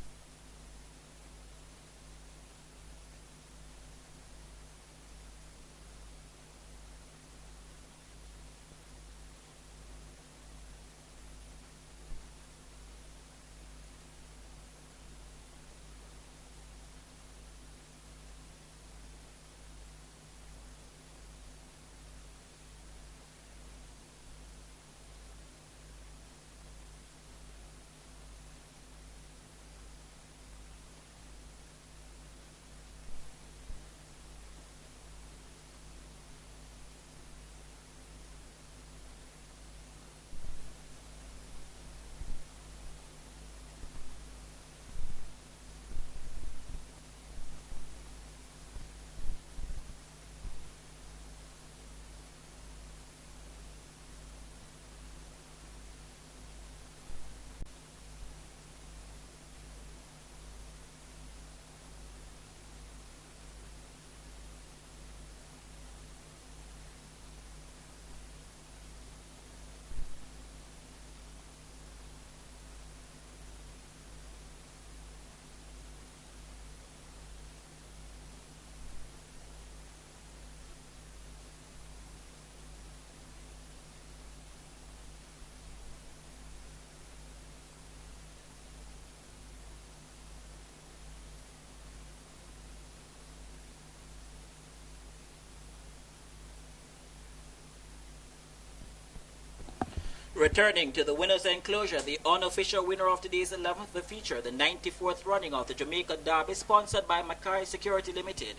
Returning to the winner's enclosure, the unofficial winner of today's 11th feature, the 94th running of the Jamaica Derby, sponsored by Mackay Security Limited.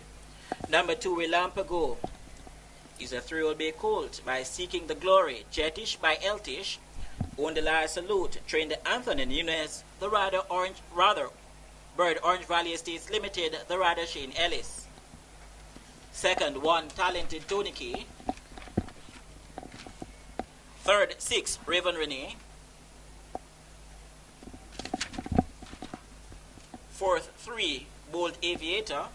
Number 2, Relampago, is a 3-year-old bay colt by Seeking the Glory. Jetish by Eltish. Ondela Salute, trained Anthony Nunes. The Bird Orange Valley Estates Limited, the rider Shane Ellis. Second, One Talented Tony Key. Third, 6, Raven Renee. Fourth, 3, Bold Aviator.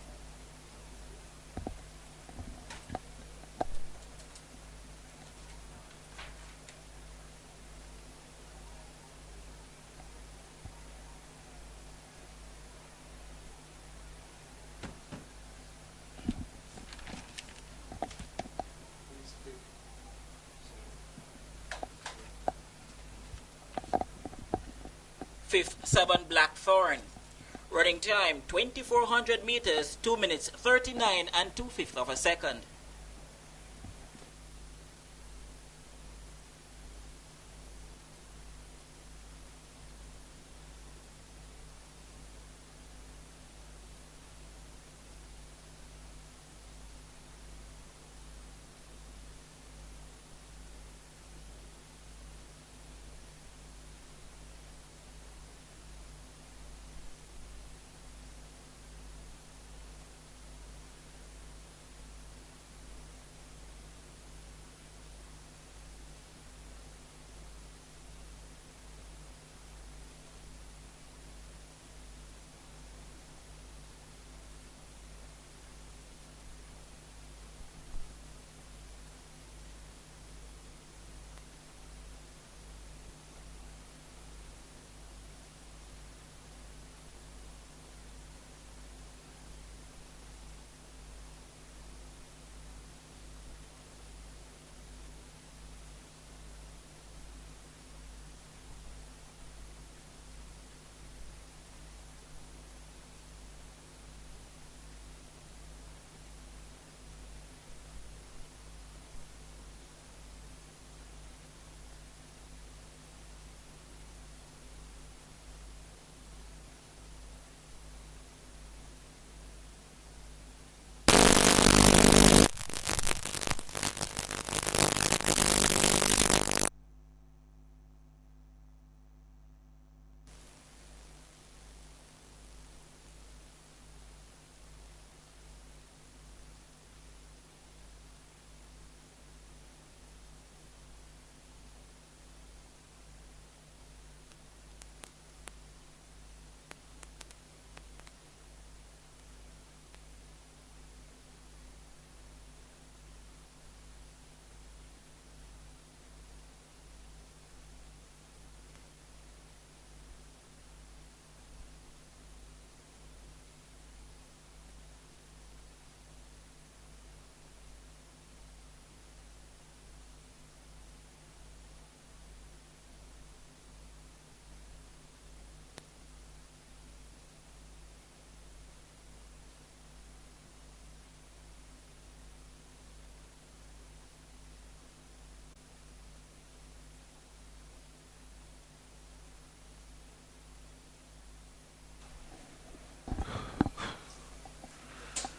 Fifth, 7, Blackthorn. Running time 2,400 meters, 2 minutes 39 and 2/5 of a second.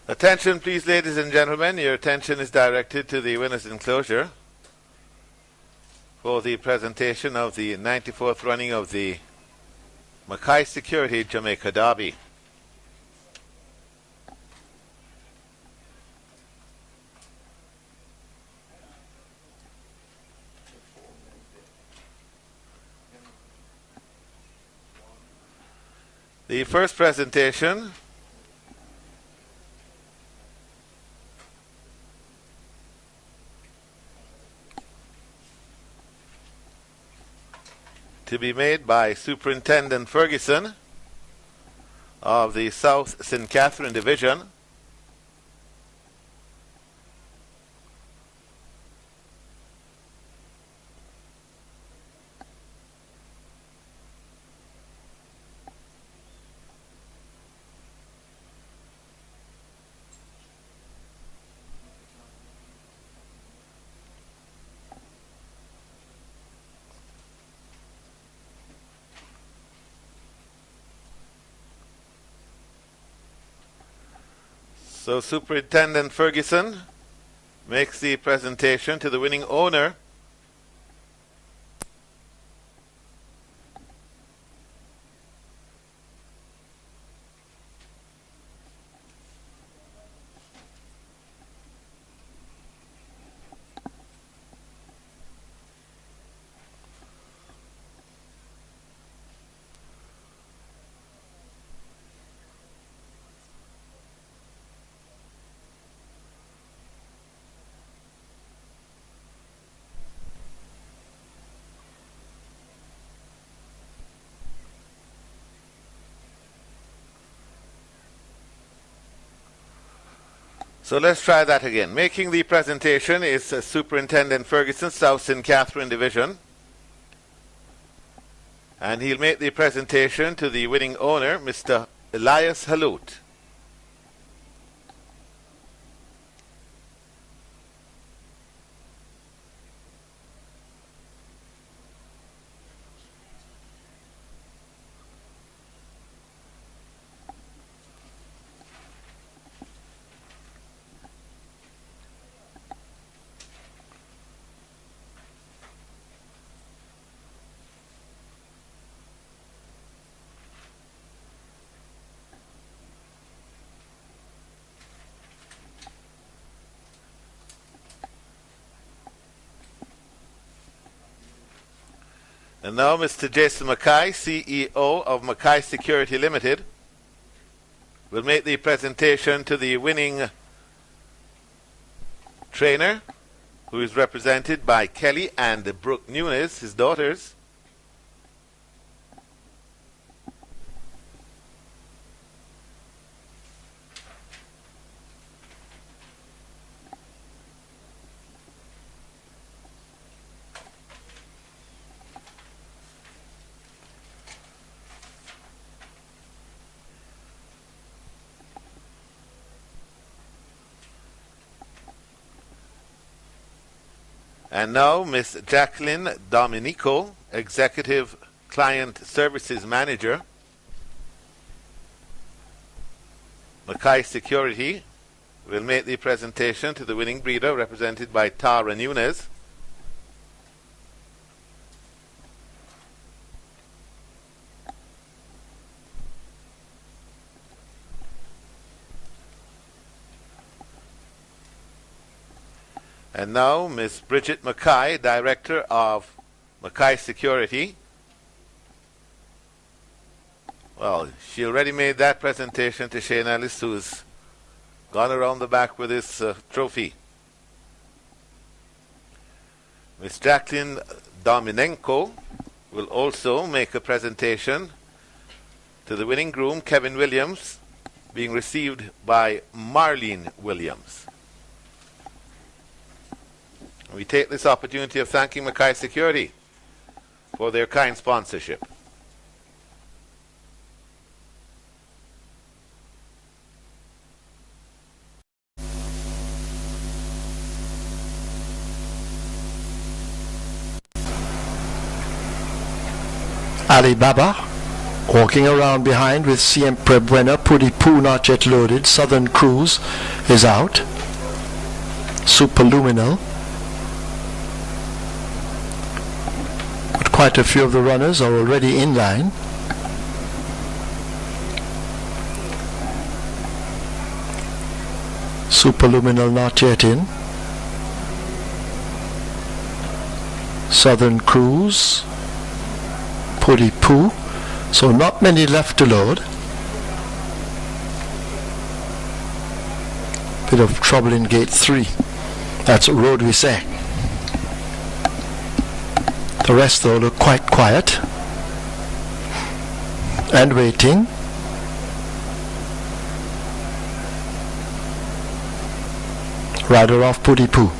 Attention please, ladies and gentlemen, your attention is directed to the winner's enclosure for the presentation of the 94th running of the Mackay Security Jamaica Derby. The first presentation to be made by Superintendent Ferguson of the South St. Catherine Division. So Superintendent Ferguson makes the presentation to the winning owner. So let's try that again. Making the presentation is Superintendent Ferguson, South St. Catherine Division. And he'll make the presentation to the winning owner, Mr. Elias Halut. And now Mr. Jason Mackay, CEO of Mackay Security Limited, will make the presentation to the winning trainer, who is represented by Kelly and Brooke Nunes, his daughters. And now Miss Jacqueline Dominico, Executive Client Services Manager, Mackay Security, will make the presentation to the winning breeder, represented by Tara Nunes. And now Miss Bridget Mackay, Director of Mackay Security. Well, she already made that presentation to Shane Ellis, who's gone around the back with his trophy. Miss Jacqueline Dominenko will also make a presentation to the winning groom, Kevin Williams, being received by Marlene Williams. We take this opportunity of thanking Mackay Security for their kind sponsorship. Alibaba walking around behind with Siempre Buena, Pudi Poo not yet loaded, Southern Cruise is out, Superluminal. But quite a few of the runners are already in line. Superluminal not yet in. Southern Cruise, Pudi Poo. So not many left to load. Bit of trouble in gate 3. That's road we say. The rest though look quite quiet and waiting. Rider off Pudi Poo.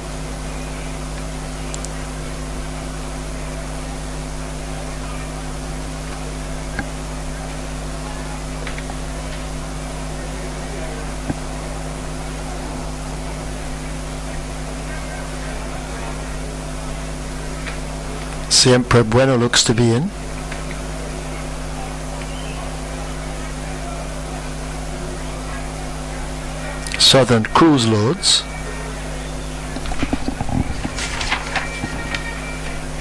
Siempre Bueno looks to be in. Southern Cruise loads.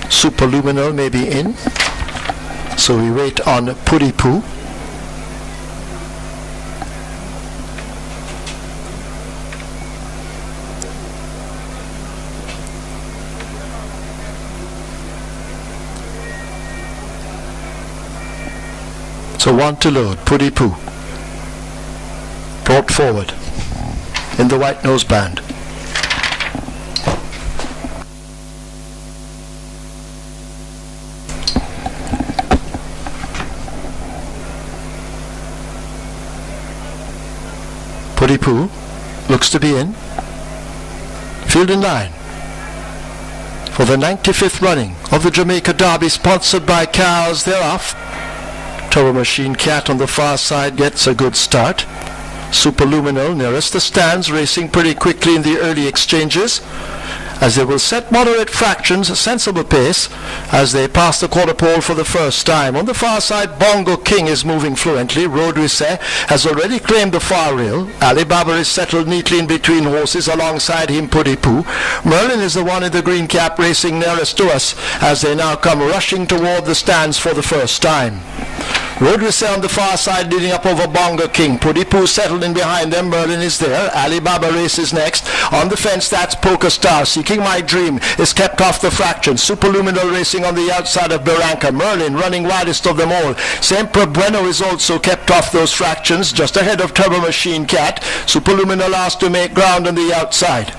Superluminal may be in, so we wait on Puri Poo. So one to load, Puri Poo. Brought forward in the white nose band. Puri Poo looks to be in. Field in line for the 95th running of the Jamaica Derby, sponsored by Cows. They're off. Turbo Machine Cat on the far side gets a good start. Superluminal nearest the stands, racing pretty quickly in the early exchanges, as they will set moderate fractions, a sensible pace, as they pass the quarter pole for the first time. On the far side, Bongo King is moving fluently. Road Risset has already claimed the far rail. Alibaba is settled neatly in between horses. Alongside him, Puri Poo. Merlin is the one in the green cap racing nearest to us, as they now come rushing toward the stands for the first time. Road Risset on the far side leading up over Bongo King. Puri Poo settled in behind them. Merlin is there. Alibaba races next. On the fence, that's Poker Star. Seeking My Dream is kept off the fraction. Superluminal racing on the outside of Barranca. Merlin running widest of them all. Sempre Bueno is also kept off those fractions, just ahead of Turbo Machine Cat. Superluminal asked to make ground on the outside.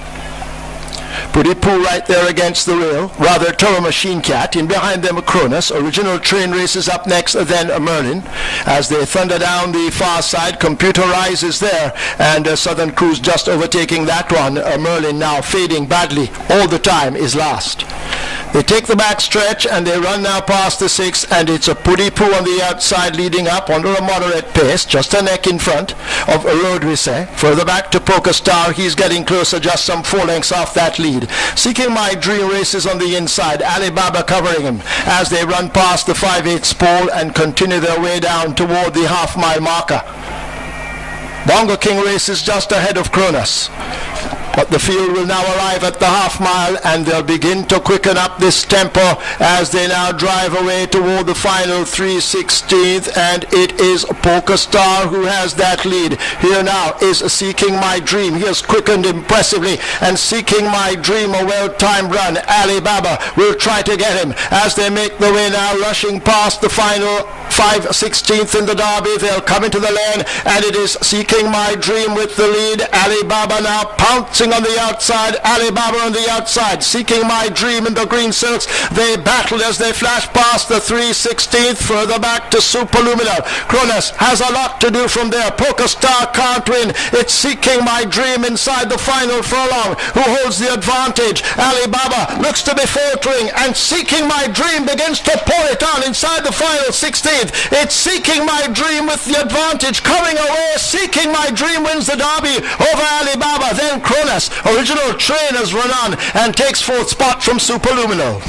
Puri Poo right there against the rail, rather Turbo Machine Cat. In behind them, Cronus. Original Train races up next, then Merlin. As they thunder down the far side, Computerize is there, and Southern Cruise just overtaking that one. Merlin now fading badly all the time is last. They take the back stretch and they run now past the 6, and it's a Puri Poo on the outside leading up under a moderate pace, just a neck in front of Road Risset. Further back to Poker Star, he's getting closer, just some 4 lengths off that lead. Seeking My Dream races on the inside, Alibaba covering him as they run past the 5/8 pole and continue their way down toward the half-mile marker. Bongo King races just ahead of Cronus. But the field will now arrive at the half mile, and they'll begin to quicken up this tempo as they now drive away toward the final 3/16, and it is Poker Star who has that lead. Here now is Seeking My Dream. He has quickened impressively, and Seeking My Dream, a well-timed run. Alibaba will try to get him as they make the way now, rushing past the final 5/16 in the Derby. They'll come into the lane, and it is Seeking My Dream with the lead. Alibaba now pouncing on the outside. Alibaba on the outside. Seeking My Dream in the green silks. They battle as they flash past the 3/16. Further back to Superluminal. Cronus has a lot to do from there. Poker Star can't win. It's Seeking My Dream inside the final furlong who holds the advantage. Alibaba looks to be faltering, and Seeking My Dream begins to pour it on inside the final 16th. It's Seeking My Dream with the advantage coming away. Seeking My Dream wins the Derby over Alibaba. Then Cronus, Original Train, has run on and takes 4th spot from Superluminal.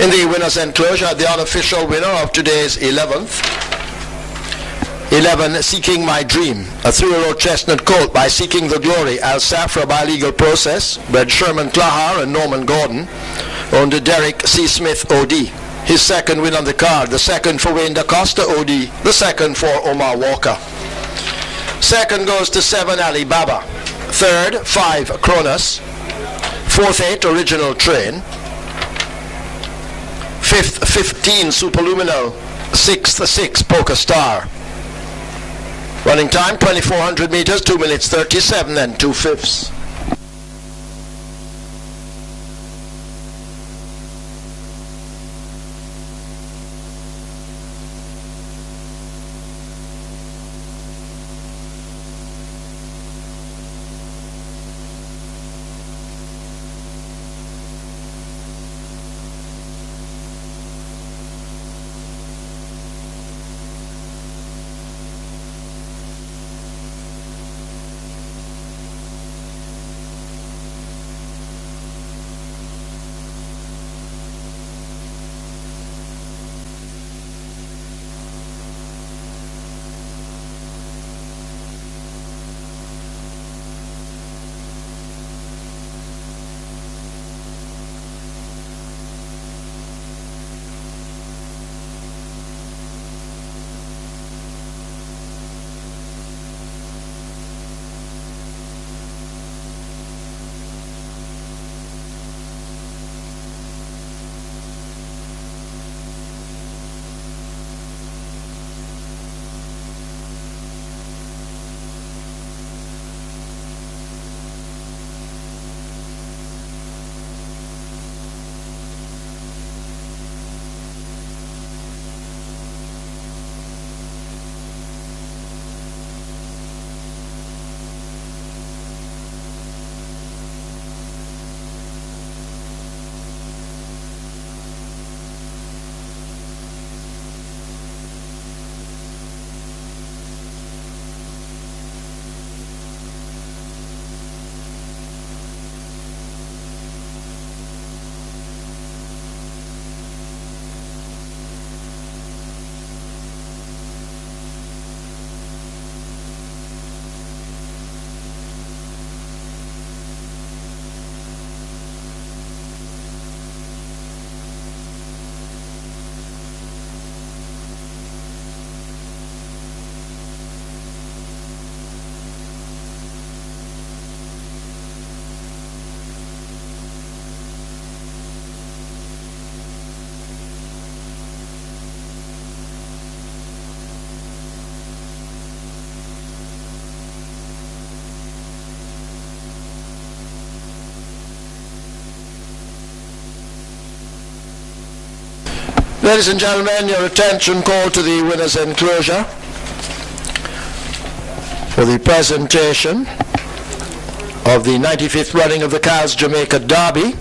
In the winner's enclosure, the unofficial winner of today's 11th, 11 Seeking My Dream, a 3-year-old chestnut colt by Seeking the Glory, Al Safra by legal process, bred Sherman Clahar and Norman Gordon, owned to Derek C. Smith O.D. His second win on the card, the second for Wayne DaCosta O.D., the second for Omar Walker. Second goes to 7 Alibaba, third 5 Cronus, fourth 8 Original Train, fifth 15 Superluminal, sixth 6 Poker Star. Running time 2400 meters, 2 minutes 37 and 2/5. Ladies and gentlemen, your attention called to the winner's enclosure for the presentation of the 95th running of the Cows Jamaica Derby,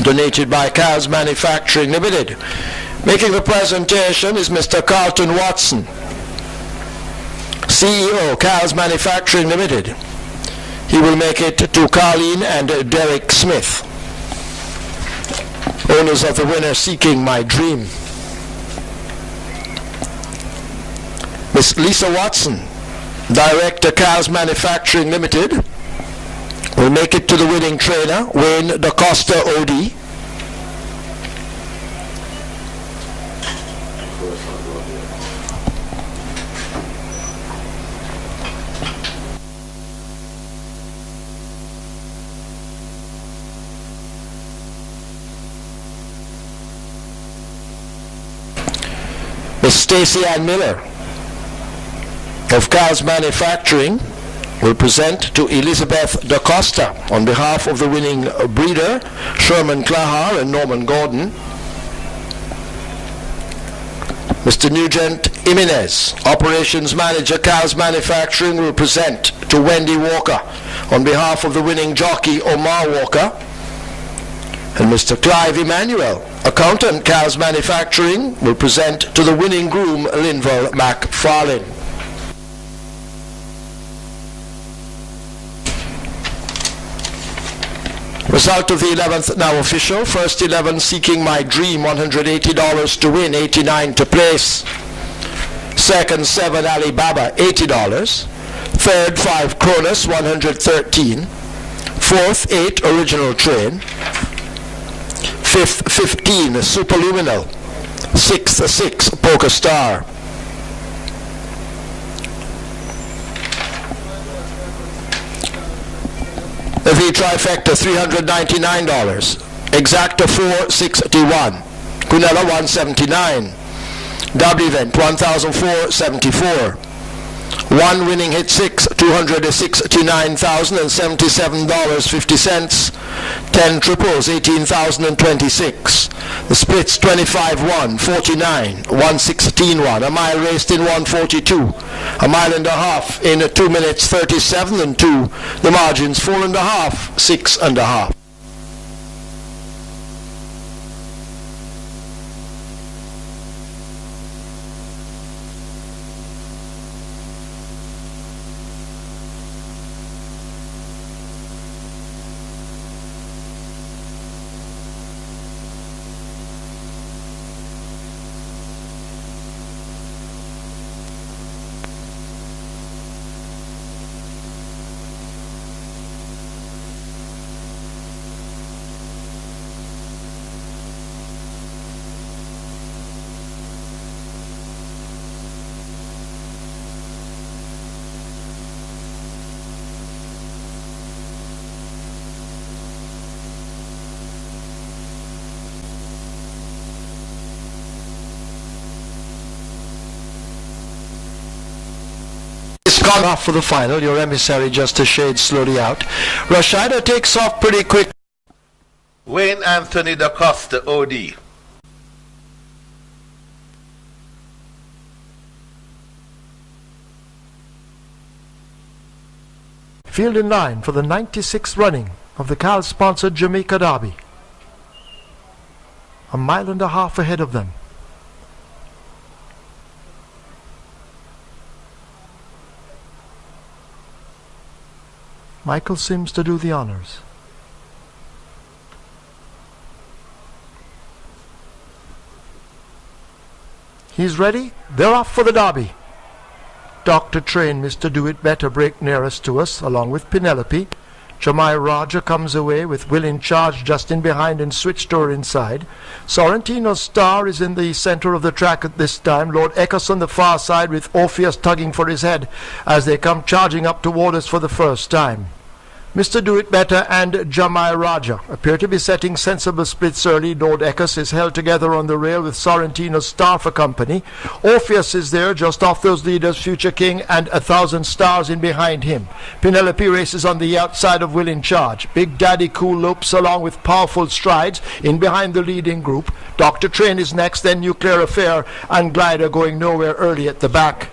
donated by Cows Manufacturing Limited. Making the presentation is Mr. Carlton Watson, CEO, Cows Manufacturing Limited. He will make it to Carleen and Derek Smith, owners of the winner Seeking My Dream. Miss Lisa Watson, Director, Cows Manufacturing Limited, will make it to the winning trainer, Wayne DaCosta O.D. Miss Stacey Ann Miller of Cows Manufacturing will present to Elizabeth DaCosta on behalf of the winning breeder, Sherman Clahar and Norman Gordon. Mr. Nugent Jimenez, Operations Manager, Cows Manufacturing, will present to Wendy Walker on behalf of the winning jockey, Omar Walker. And Mr. Clive Emmanuel, Accountant, Cows Manufacturing, will present to the winning groom, Linval McFarlane. Result of the 11th now official. First 11 Seeking My Dream, $180 to win, 89 to place. Second 7 Alibaba, $80. Third 5 Cronus, 113. Fourth 8 Original Train. Fifth 15 Superluminal. Sixth 6 Poker Star. The V trifecta, $399. Exacta 461. Cunella 179. Double event 1,474. One winning hit 6, $269,077.50. 10 triples, 18,026. The splits 25-1, 49, 116-1. A mile raced in 142. A mile and a half in 2 minutes 37 and 2. The margins 4.5, 6.5. Gone off for the final. Your emissary just a shade slowly out. Rashida takes off pretty quick. Wayne Anthony da Costa, OD. Field in line for the 96th running of the Cal-sponsored Jamaica Derby. A mile and a half ahead of them. Michael Sims to do the honors. He's ready. They're off for the Derby. Dr. Train, Mr. Do It Better break nearest to us, along with Penelope. Jamai Roger comes away with Will in charge just in behind and switched to her inside. Sorrentino's Star is in the center of the track at this time. Lord Eckes on the far side with Orpheus tugging for his head as they come charging up toward us for the first time. Mr. Do It Better and Jamai Raja appear to be setting sensible splits early. Lord Eckes is held together on the rail with Sorrentino's Star for company. Orpheus is there just off those leaders, Future King and 1,000 Stars in behind him. Penelope races on the outside of Will in Charge. Big Daddy Cool lopes along with powerful strides in behind the leading group. Dr. Train is next, then Nuclear Affair and Glider going nowhere early at the back.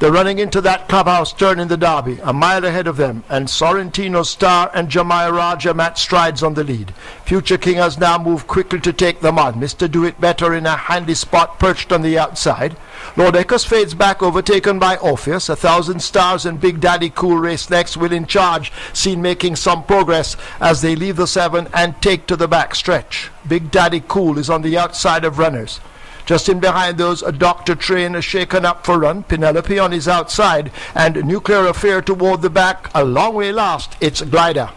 They're running into that clubhouse turn in the Derby, a mile ahead of them, and Sorrentino's Star and Jamai Raja match strides on the lead. Future King has now moved quickly to take them on. Mr. Do It Better in a handy spot perched on the outside. Lord Eckes fades back, overtaken by Orpheus. 1,000 Stars and Big Daddy Cool race next. Will in Charge seen making some progress as they leave the 7 and take to the back stretch. Big Daddy Cool is on the outside of runners. Just in behind those, a Dr. Train is shaken up for run. Penelope on his outside, and Nuclear Affair toward the back. A long way last, it's Glider.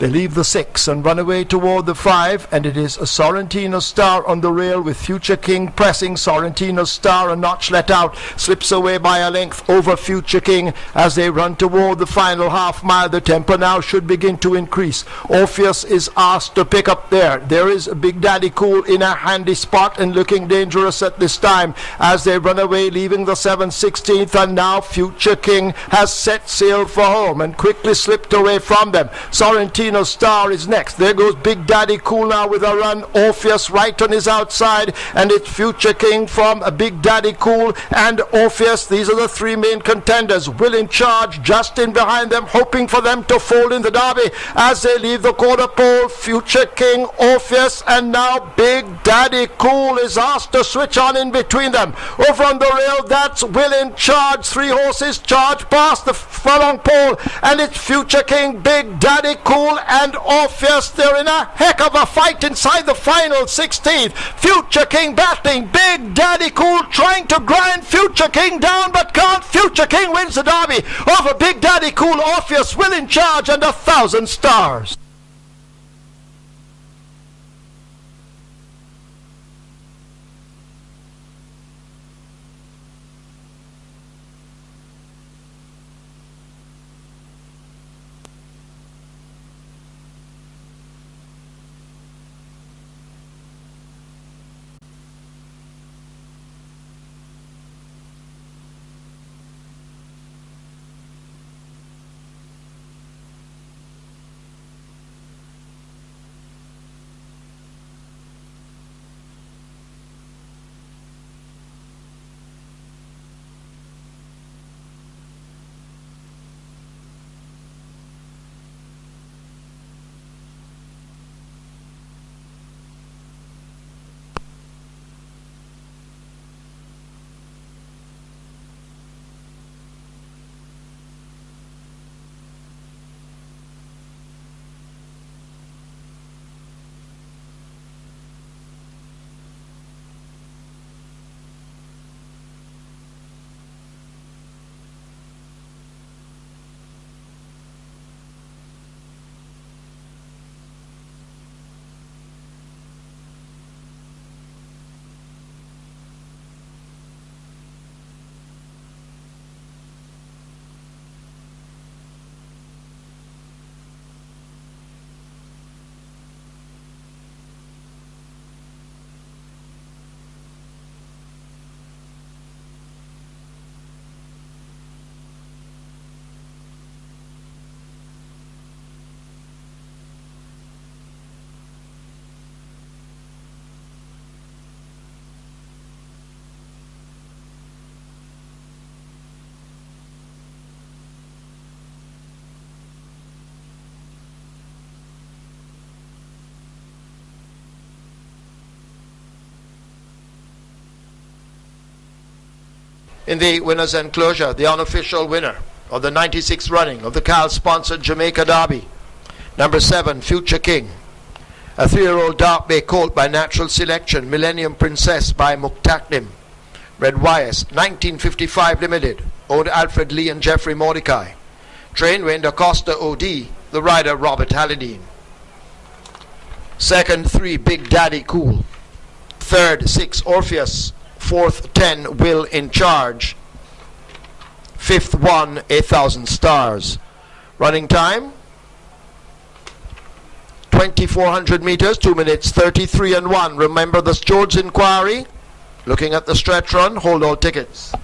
They leave the 6 and run away toward the 5, and it is a Sorrentino Star on the rail with Future King pressing. Sorrentino Star, a notch let out, slips away by a length over Future King as they run toward the final half mile. The tempo now should begin to increase. Orpheus is asked to pick up there. There is Big Daddy Cool in a handy spot and looking dangerous at this time as they run away, leaving the 7/16th, and now Future King has set sail for home and quickly slipped away from them. Sorrentino Star is next. There goes Big Daddy Cool now with a run. Orpheus right on his outside, and it's Future King from Big Daddy Cool and Orpheus. These are the 3 main contenders. Will in Charge just in behind them, hoping for them to fold in the Derby as they leave the quarter pole. Future King, Orpheus, and now Big Daddy Cool is asked to switch on in between them. Over on the rail, that's Will in Charge. 3 horses charge past the furlong pole, and it's Future King, Big Daddy Cool, Cool and Orpheus. They're in a heck of a fight inside the final 16th. Future King battling. Big Daddy Cool trying to grind Future King down, but can't. Future King wins the derby over Big Daddy Cool. Orpheus will in charge and 1,000 stars. In the winner's enclosure, the unofficial winner of the 96th running of the Cal-sponsored Jamaica Derby, number 7, Future King, a 3-year-old Dark Bay colt by natural selection, Millennium Princess by Muktaklim, Red Wyas, 1955 Limited, owned Alfred Lee and Jeffrey Mordecai, trained Wayne Acosta OD, the rider Robert Halladine. Second, 3, Big Daddy Cool. Third, 6, Orpheus. Fourth, 10, Will in Charge. Fifth, 1, 1,000 stars. Running time, 2,400 meters, 2 minutes 33 and 1. Remember the George inquiry. Looking at the stretch run, hold all tickets.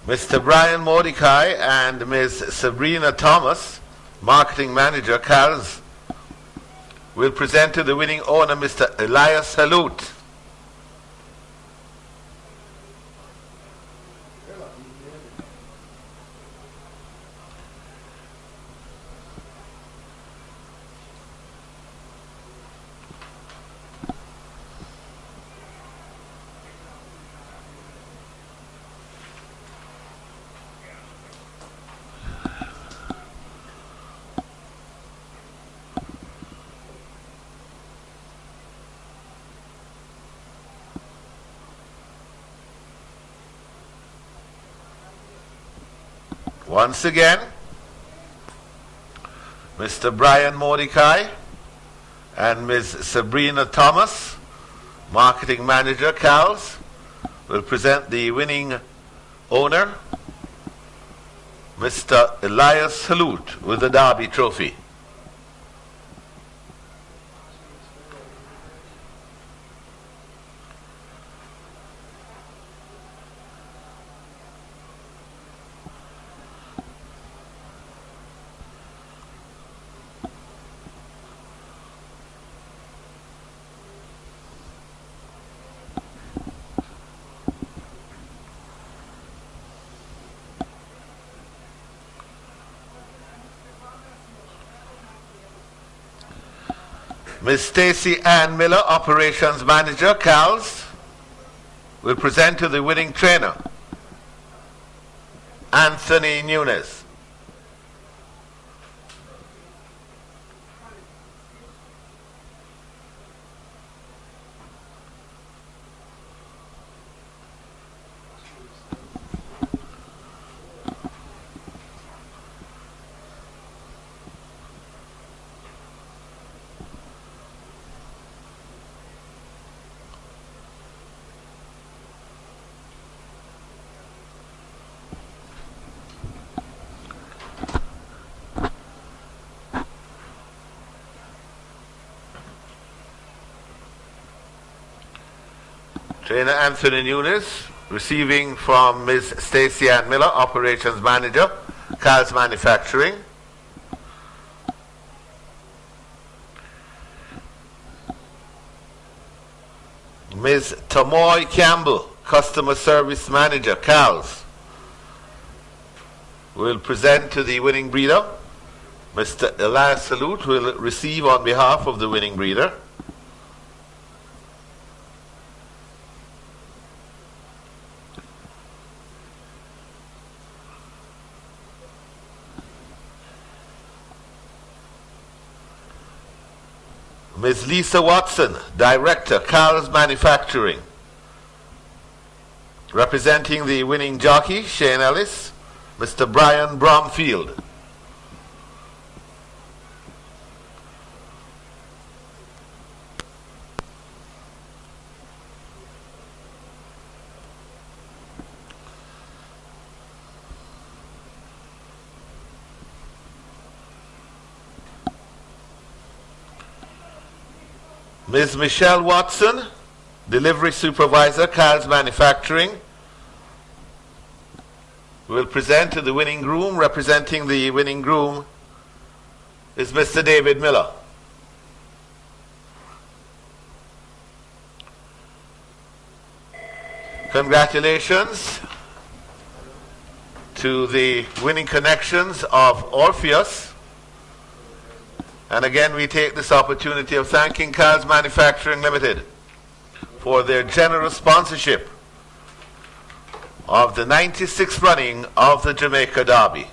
Mr. Brian Mordecai and Ms. Sabrina Thomas, Marketing Manager, Cal's, will present to the winning owner, Mr. Elias Salute. Once again, Mr. Brian Mordecai and Ms. Sabrina Thomas, Marketing Manager, Cal's, will present the winning owner, Mr. Elias Salute, with the Derby Trophy. Ms. Stacy Ann Miller, Operations Manager, Cal's, will present to the winning trainer, Anthony Nunes. Trainer Anthony Nunes, receiving from Ms. Stacey Ann Miller, Operations Manager, Cal's Manufacturing. Ms. Tamoy Campbell, Customer Service Manager, Cal's, will present to the winning breeder. Mr. Elias Salute will receive on behalf of the winning breeder. Ms. Lisa Watson, Director, Cal's Manufacturing. Representing the winning jockey, Shane Ellis, Mr. Brian Bromfield. Ms. Michelle Watson, Delivery Supervisor, Cal's Manufacturing, will present to the winning groom. Representing the winning groom is Mr. David Miller. Congratulations to the winning connections of Orpheus. And again, we take this opportunity of thanking Cal's Manufacturing Limited for their generous sponsorship of the 96th running of the Jamaica Derby.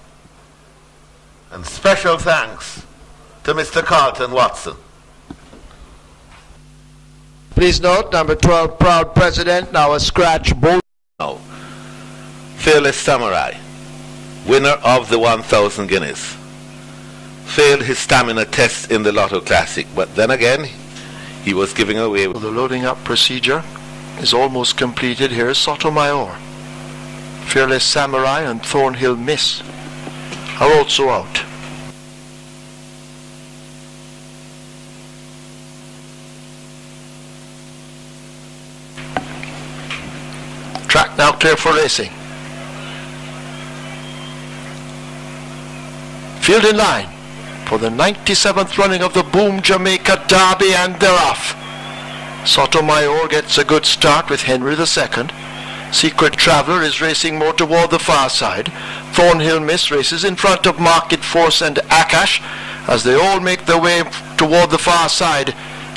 And special thanks to Mr. Carlton Watson. Please note, number 12, proud president, now a scratch bull. Now, Fearless Samurai, winner of the 1,000 guineas. Failed his stamina test in the Lotto Classic, but then again, he was giving away. The loading up procedure is almost completed. Here is Sotomayor. Fearless Samurai and Thornhill Miss are also out. Track now clear for racing. Field in line for the 97th running of the Boom Jamaica Derby, and they're off. Sotomayor gets a good start with Henry II. Secret Traveller is racing more toward the far side. Thornhill Miss races in front of Market Force and Akash as they all make their way toward the far side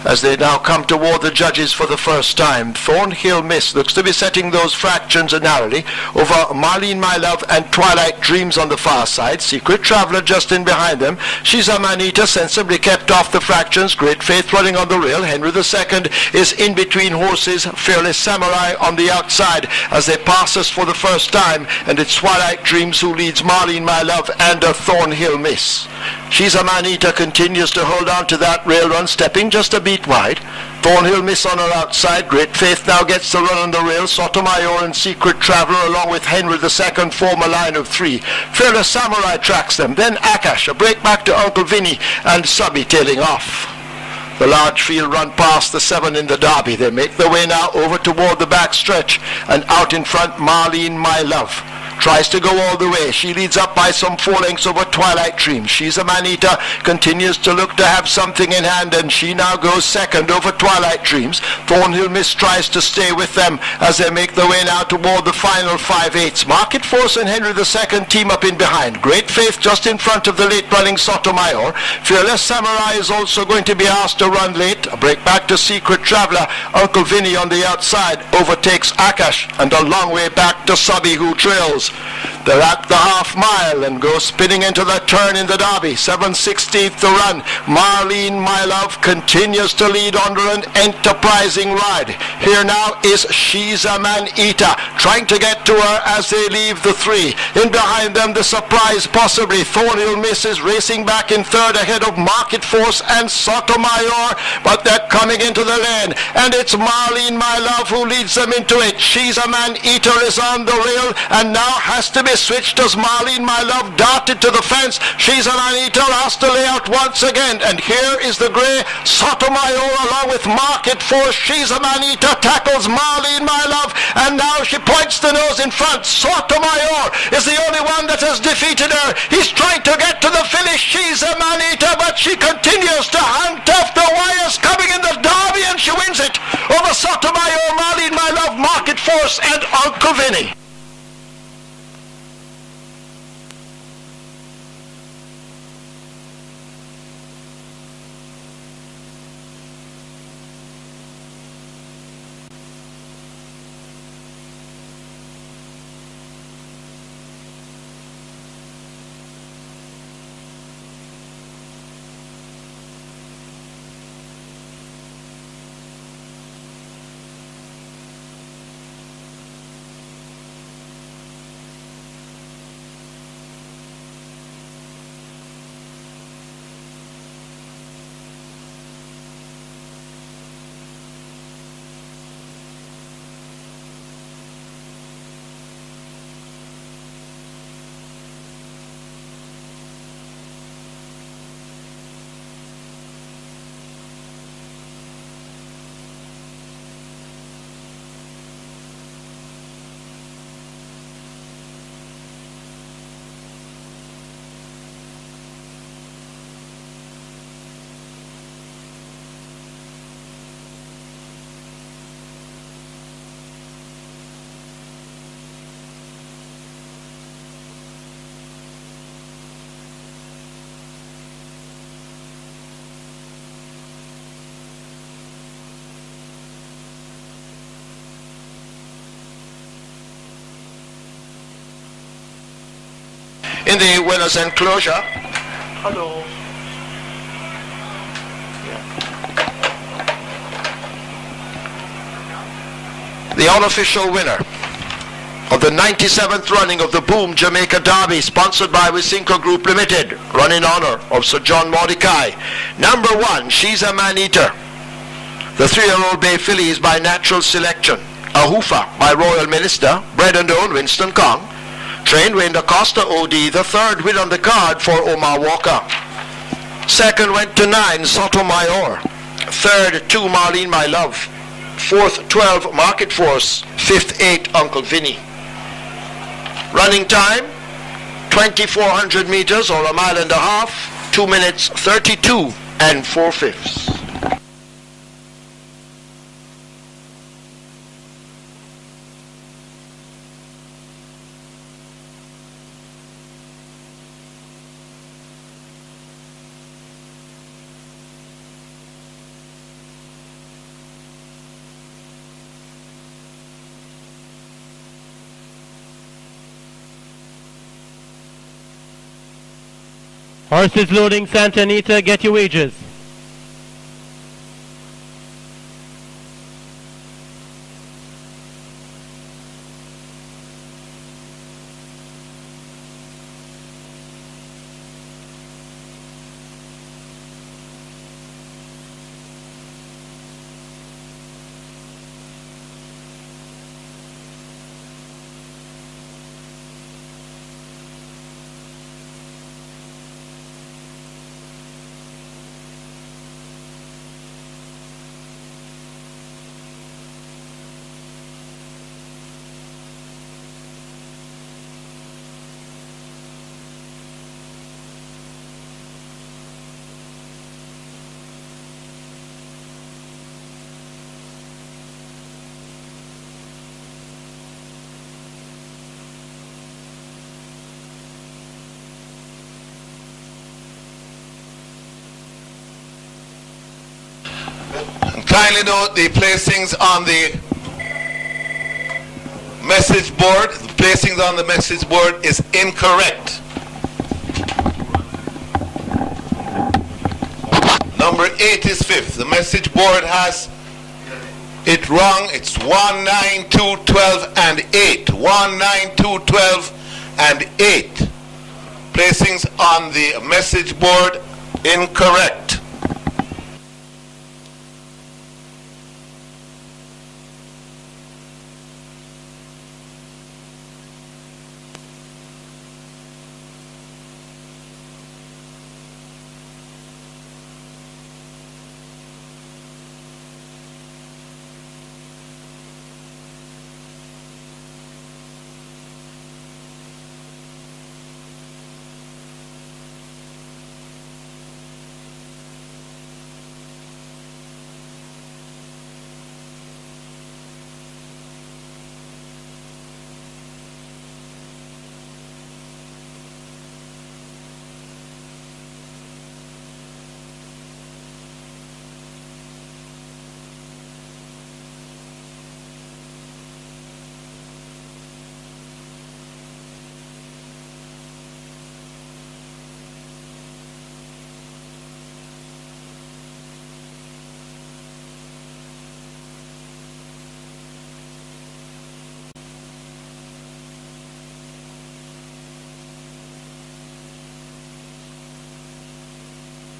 as they now come toward the judges for the first time. Thornhill Miss looks to be setting those fractions narrowly over Marlene My Love and Twilight Dreams on the far side. Secret Traveller just in behind them. She's a Manita, sensibly kept off the fractions. Great Faith running on the rail. Henry II is in between horses. Fearless Samurai on the outside as they pass us for the first time, and it's Twilight Dreams who leads Marlene My Love and a Thornhill Miss. She's a Manita continues to hold on to that rail run, stepping just a bit wide. Thornhill Miss on her outside. Great Faith now gets the run on the rail. Sotomayor and Secret Traveller along with Henry II form a line of three. Fearless Samurai tracks them. Then Akash, a break back to Uncle Vinny, and Subby tailing off. The large field run past the 7 in the Derby. They make their way now over toward the back stretch, and out in front Marlene My Love tries to go all the way. She leads up by some 4 lengths over Twilight Dream. She's a Manita, continues to look to have something in hand, and she now goes second over Twilight Dreams. Thornhill Miss tries to stay with them as they make their way now toward the final 5/8. Market Force and Henry II team up in behind. Great Faith just in front of the late running Sotomayor. Fearless Samurai is also going to be asked to run late. A break back to Secret Traveller. Uncle Vinny on the outside overtakes Akash, and a long way back to Subby, who trails. They're at the half mile and go spinning into the turn in the Derby. 7/16 to run. Marlene My Love continues to lead under an enterprising ride. Here now is She's a Man Eater trying to get to her as they leave the 3. In behind them, the surprise possibly. Thornhill Miss is racing back in third ahead of Market Force and Sotomayor, but they're coming into the lane, and it's Marlene My Love who leads them into it. She's a Man Eater is on the rail and now has to be switched as Marlene My Love darted to the fence. She's a Man Eater has to lay out once again, and here is the grey Sotomayor along with Market Force. She's a Man Eater tackles Marlene My Love, and now she points the nose in front. Sotomayor is the only one that has defeated her. He's trying to get to the finish. She's a Man Eater, but she continues to hunt off the wires coming in the Derby, and she wins it over Sotomayor, Marlene My Love, Market Force, and Uncle Vinny. In the winner's enclosure. Hello. The unofficial winner of the 97th running of the Boom Jamaica Derby, sponsored by Wisinko Group Limited, run in honor of Sir John Mordecai. Number 1, She's a Man Eater. The 3-year-old bay filly is by natural selection. A Hoofer by Royal Minister, bred and owned Winston Kong. Trained Wayne Acosta OD, the 3rd win on the card for Omar Walker. 2nd went to 9, Sotomayor. 3rd, 2, Marlene My Love. 4th, 12, Market Force. 5th, 8, Uncle Vinny. Running time, 2,400 meters or a mile and a half, 2 minutes 32 and 4/5. Horses loading Santa Anita, get your wages. Kindly note the placings on the message board. The placings on the message board is incorrect. Number 8 is 5th. The message board has it wrong. It's 1, 9, 2, 12, and 8. 1, 9, 2, 12, and 8. Placings on the message board incorrect.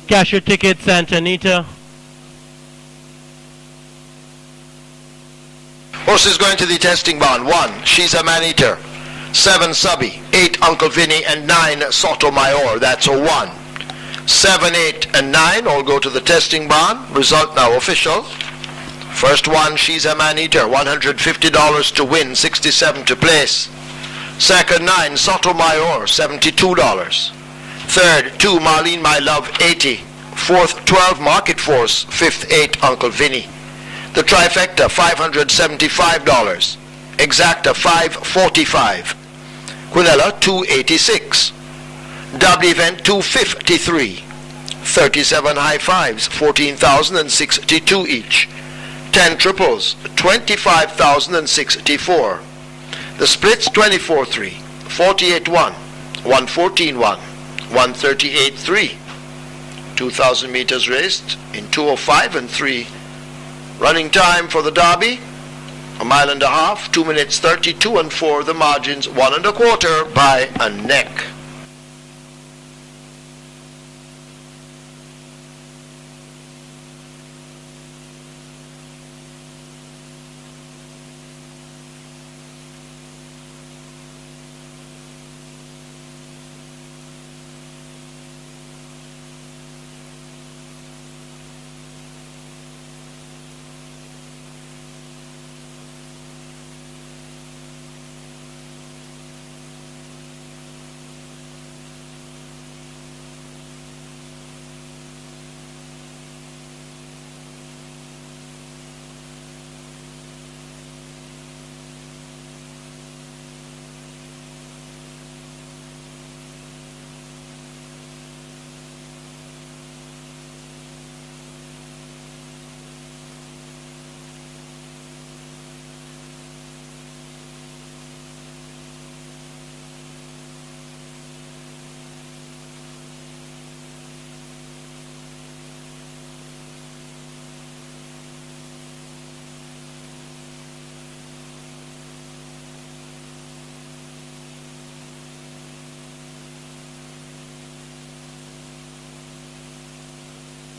Cash your ticket, Santa Anita. Horses going to the testing barn. 1, she's a man-eater. 7, Subby. 8, Uncle Vinny. And 9, Sotomayor. That's a 1. 7, 8, and 9 all go to the testing barn. Result now official. First one, she's a man-eater. $150 to win, 67 to place. Second, 9, Sotomayor. $72. Third, 2, Marlene My Love, 80. Fourth, 12, Market Force. Fifth, 8, Uncle Vinny. The trifecta, $575. Exacta, $545. Quinella, $286. Double event, $253. 37 high fives, 14,062 each. 10 triples, 25,064. The splits, 24-3, 48-1, 114-1, 138-3. 2,000 meters raced in 2:05 and 3. Running time for the Derby, a mile and a half, 2 minutes 32 and 4. The margins 1 1/4 by a neck.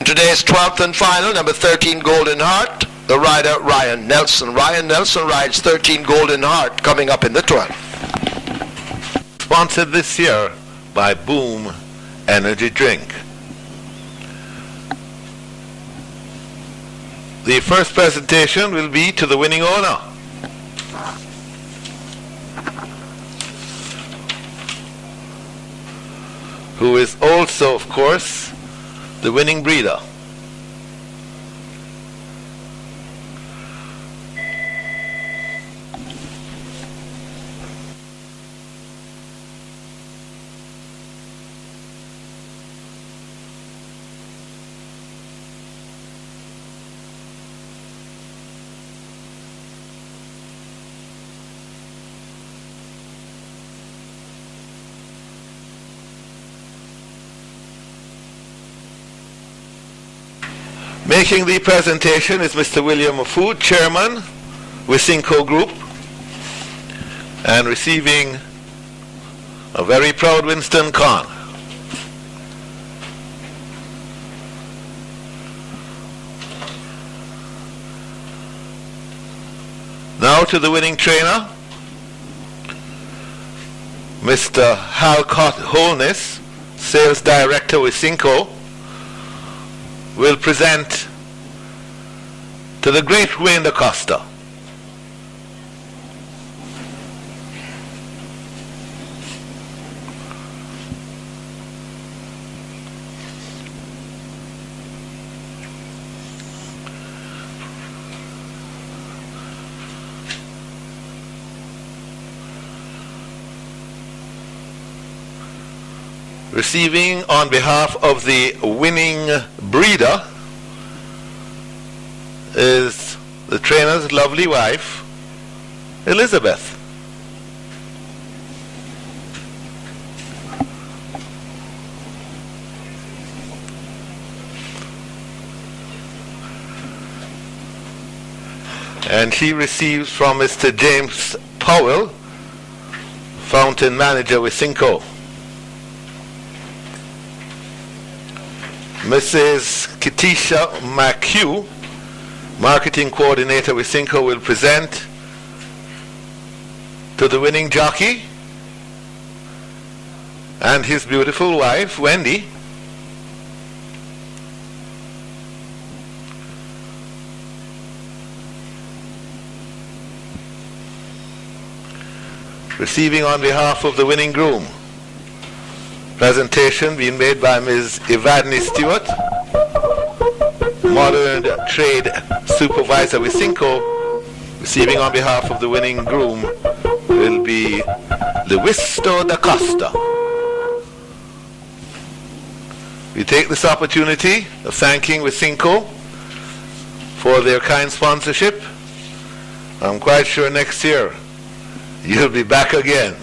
Today's 12th and final, number 13, Golden Heart, the rider Ryan Nelson. Ryan Nelson rides 13 Golden Heart coming up in the 12th. Sponsored this year by Boom Energy Drink. The first presentation will be to the winning owner. Who is also, of course, the winning breeder. Making the presentation is Mr. William Mafood, Chairman, Wisinco Group, and receiving a very proud Winston Khan. Now to the winning trainer, Mr. Halcott Holness, Sales Director Wisinco, will present to the great Wayne DaCosta. Receiving on behalf of the winning breeder is the trainer's lovely wife, Elizabeth. And she receives from Mr. James Powell, Fountain Manager with Cinco. Mrs. Katisha McHugh, Marketing Coordinator with Cinco, will present to the winning jockey and his beautiful wife, Wendy. Receiving on behalf of the winning groom. Presentation being made by Ms. Evadne Stewart, Modern Trade Supervisor with Cinco. Receiving on behalf of the winning groom will be Luisto DaCosta. We take this opportunity of thanking Wisinco for their kind sponsorship. I'm quite sure next year you'll be back again.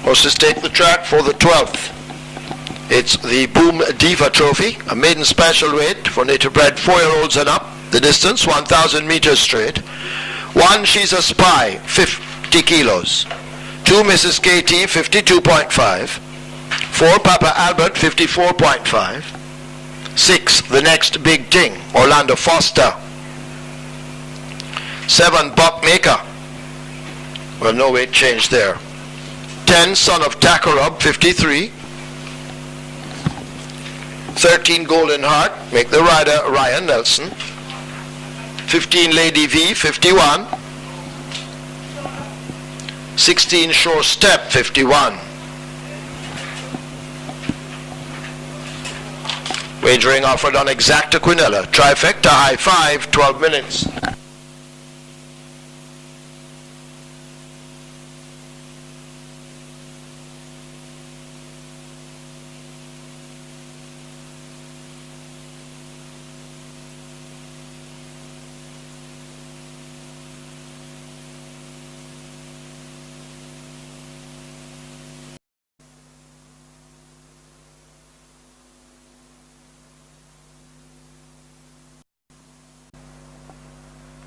Horses take the track for the 12th. It's the Boom Diva Trophy, a maiden special weight for native bred 4-year-olds and up. The distance, 1,000 meters straight. 1, She's a Spy, 50 kilos. 2, Mrs. KT, 52.5. 4, Papa Albert, 54.5. 6, The Next Big Thing, Orlando Foster. 7, Buckmaker. Well, no weight change there. 10, Son of Takarub, 53. 13, Golden Heart, make the rider Ryan Nelson. 15, Lady V, 51. 16, Shore Step, 51. Wagering offered on Exacta Quinella. Trifecta High 5, 12 minutes.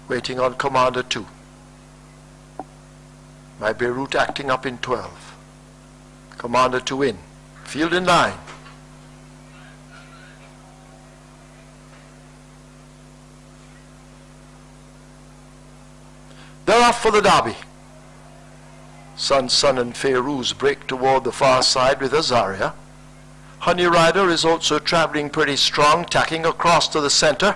waiting on Commander 2. My Beirut acting up in 12. Commander 2 in. Field in line. They're off for the Derby. Sun and Feiruz break toward the far side with Azaria. Honey Rider is also traveling pretty strong, tacking across to the center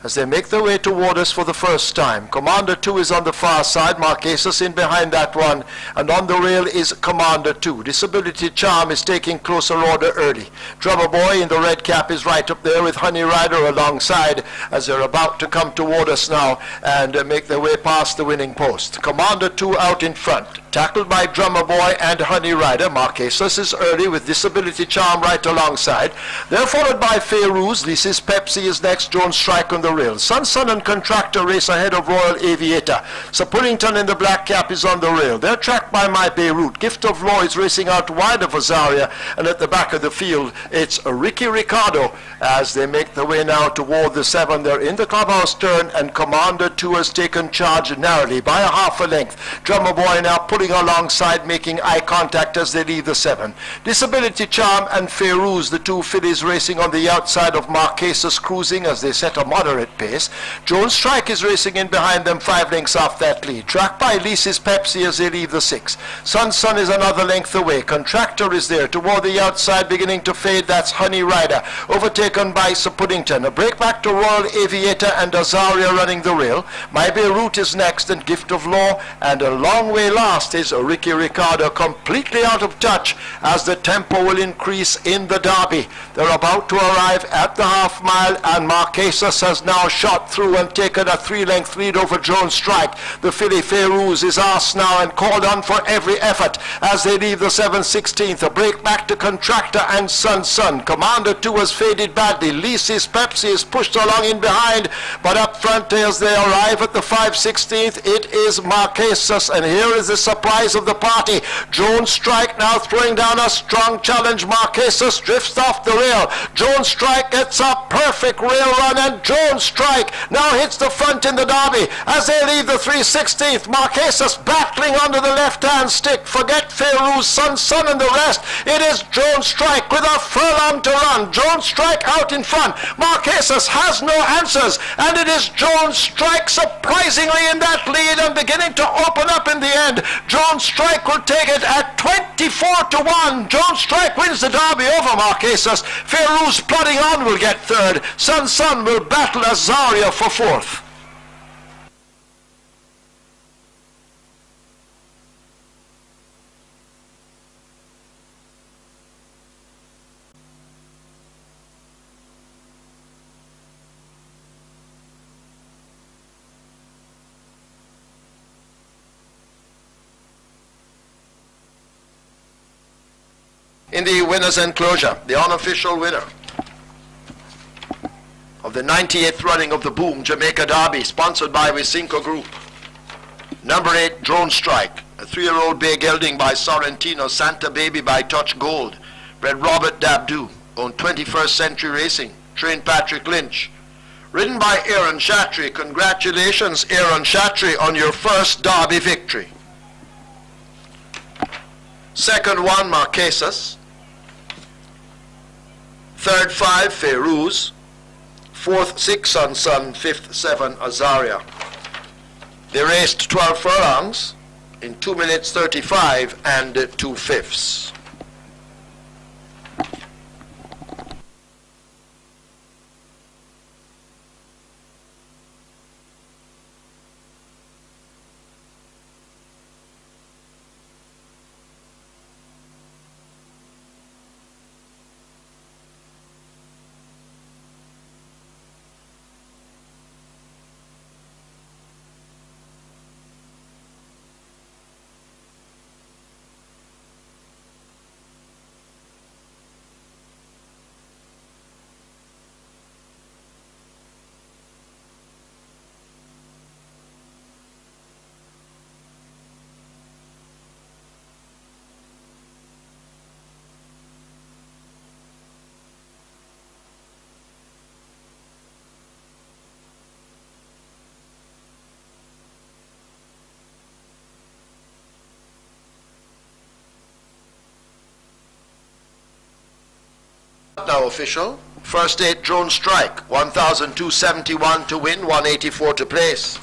as they make their way toward us for the first time. Commander 2 is on the far side, Marquesas in behind that one, and on the rail is Commander 2. Disability Charm is taking closer order early. Drummer Boy in the red cap is right up there with Honey Rider alongside as they're about to come toward us now and make their way past the winning post. Commander 2 out in front, tackled by Drummer Boy and Honey Rider. Marquesas is early with Disability Charm right alongside. They're followed by Feiruz. Lisa's Pepsi is next. Jones Strike on the rail. Sun and Contractor race ahead of Royal Aviator. Sir Puddington in the black cap is on the rail. They're tracked by My Beirut. Gift of Law is racing out wide of Azaria, and at the back of the field it's Ricky Ricardo as they make their way now toward the 7. They're in the clubhouse turn, and Commander 2 has taken charge narrowly by a half a length. Drummer Boy now pulling alongside, making eye contact as they leave the 7. Disability Charm and Feiruz, the two fillies racing on the outside of Marquesas, cruising as they set a moderate pace. Jones Strike is racing in behind them 5 lengths off that lead. Tracked by Lisa's Pepsi as they leave the 6. Sun is another length away. Contractor is there toward the outside, beginning to fade. That's Honey Rider, overtaken by Sir Puddington. A break back to Royal Aviator and Azaria running the rail. My Beirut is next, and Gift of Law, and a long way last is Ricky Ricardo, completely out of touch as the tempo will increase in the Derby. They're about to arrive at the half mile, and Marquesas has now shot through and taken a 3-length lead over Jones Strike. The filly Feiruz is asked now and called on for every effort as they leave the 7/16. A break back to Contractor and Sun. Commander 2 has faded badly. Lisa's Pepsi is pushed along in behind, but up front as they arrive at the 5/16, it is Marquesas, and here is the surprise of the party. Jones Strike now throwing down a strong challenge. Marquesas drifts off the rail. Jones Strike gets a perfect rail run, and Jones Strike now hits the front in the Derby as they leave the 3/16. Marquesas battling under the left-hand stick. Forget Feiruz, Sun and the rest. It is Jones Strike with a furlong to run. Jones Strike out in front. Marquesas has no answers, and it is Jones Strike surprisingly in that lead and beginning to open up in the end. Jones Strike will take it at 24-1. Jones Strike wins the Derby over Marquesas. Feiruz plodding on will get 3rd. Sun will battle Azaria for 4th. In the winner's enclosure, the unofficial winner of the 98th running of the Boom Jamaica Derby, sponsored by Wisinko Group. Number 8, Drone Strike, a 3-year-old bay gelding by Sorrentino, Santa Baby by Touch Gold, bred Robert Dabdoo, owned 21st Century Racing, trained Patrick Lynch. Ridden by Aaron Chatry. Congratulations, Aaron Chatry, on your first Derby victory. Second 1, Marquesas. Third 5, Feiruz. Fourth 6, Sun. Fifth 7, Azaria. They raced 12 furlongs in 2 minutes 35 and 2/5. Now official. First 8 drone strike, 1,271 to win, 184 to place.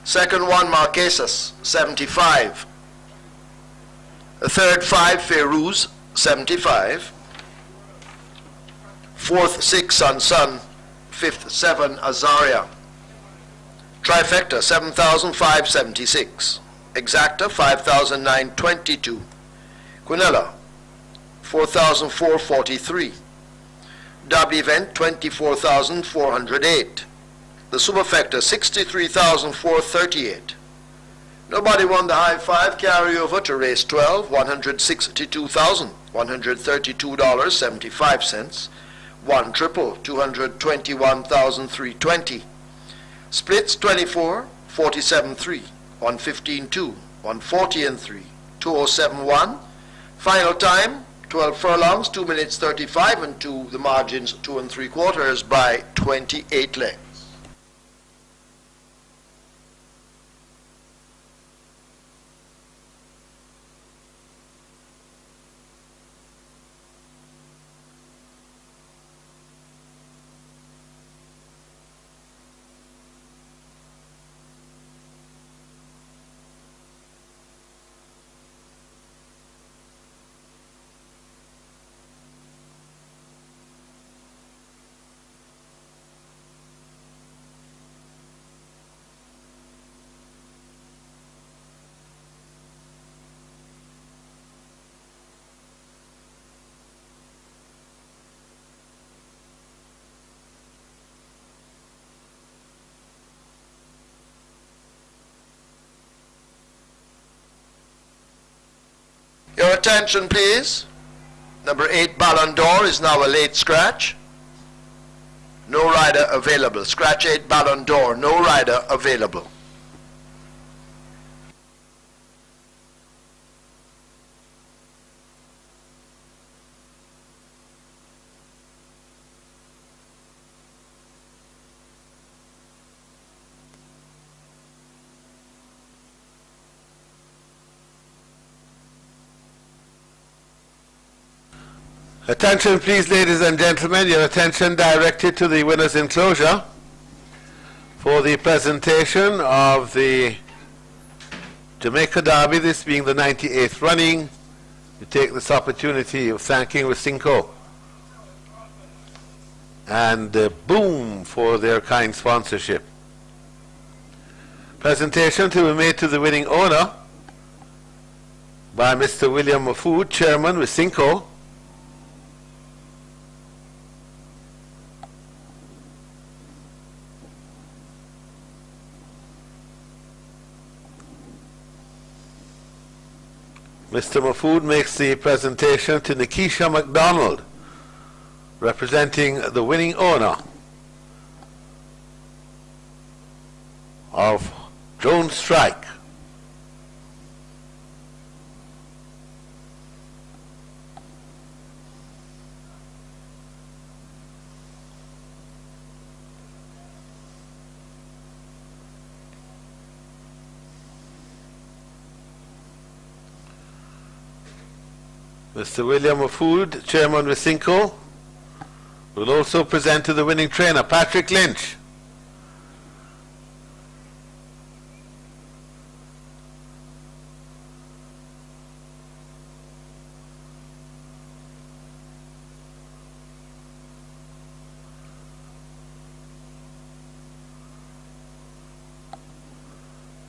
Second 1 Marquesas, 75. The third 5 Ferouz, 75. Fourth 6 Sun. Fifth 7 Azaria. Trifecta 7,576. Exacta 5,922. Quinella 4,443. Derby event 24,408. The superfecta 63,438. Nobody won the high five. Carry over to race 12, $162,132.75. One triple, 221,320. Splits 24, 47-3, 115-2, 140-3, 2071. Final time 12 furlongs, 2 minutes 35, and the margins 2 3/4 by 28 lengths. Your attention, please. Number 8 Ballon d'Or is now a late scratch. No rider available. Scratch 8 Ballon d'Or. No rider available. Attention please, ladies and gentlemen, your attention directed to the winner's enclosure for the presentation of the Jamaica Derby, this being the 98th running. We take this opportunity of thanking Racinco and Boom for their kind sponsorship. Presentation to be made to the winning owner by Mr. William Mafood, Chairman, Racinco. Mr. Mafood makes the presentation to Nikisha MacDonald, representing the winning owner of Drone Strike. Mr. William Mafood, Chairman Racinco, will also present to the winning trainer, Patrick Lynch.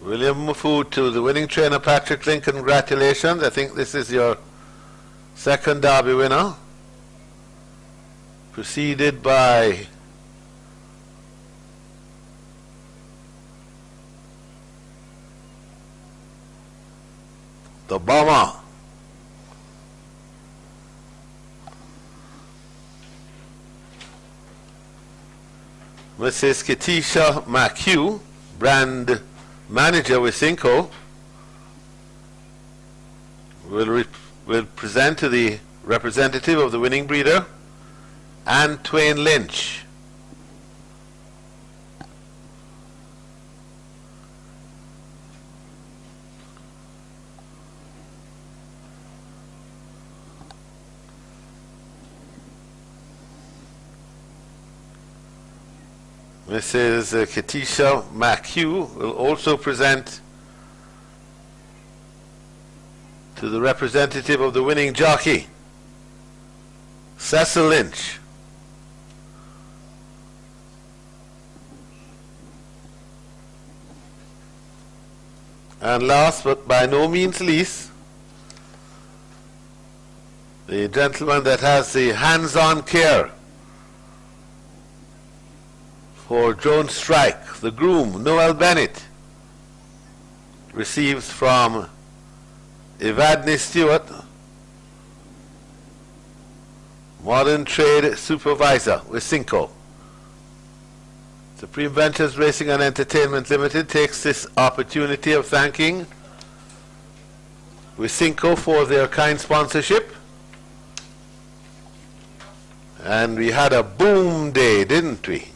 William Mafood to the winning trainer, Patrick Lynch, congratulations. I think this is your second Derby winner, preceded by the Bomber, Mrs. Katisha McHugh, brand manager with Cinco, will present to the representative of the winning breeder, Anne Twain Lynch. Mrs. Katisha McHugh will also present to the representative of the winning jockey, Cecil Lynch. And last but by no means least, the gentleman that has the hands-on care for Jones Strike, the groom, Noel Bennett, receives from Evadne Stewart, Modern Trade Supervisor with Cinco. Supreme Ventures Racing and Entertainment Limited takes this opportunity of thanking Wisynco for their kind sponsorship. And we had a boom day, didn't we?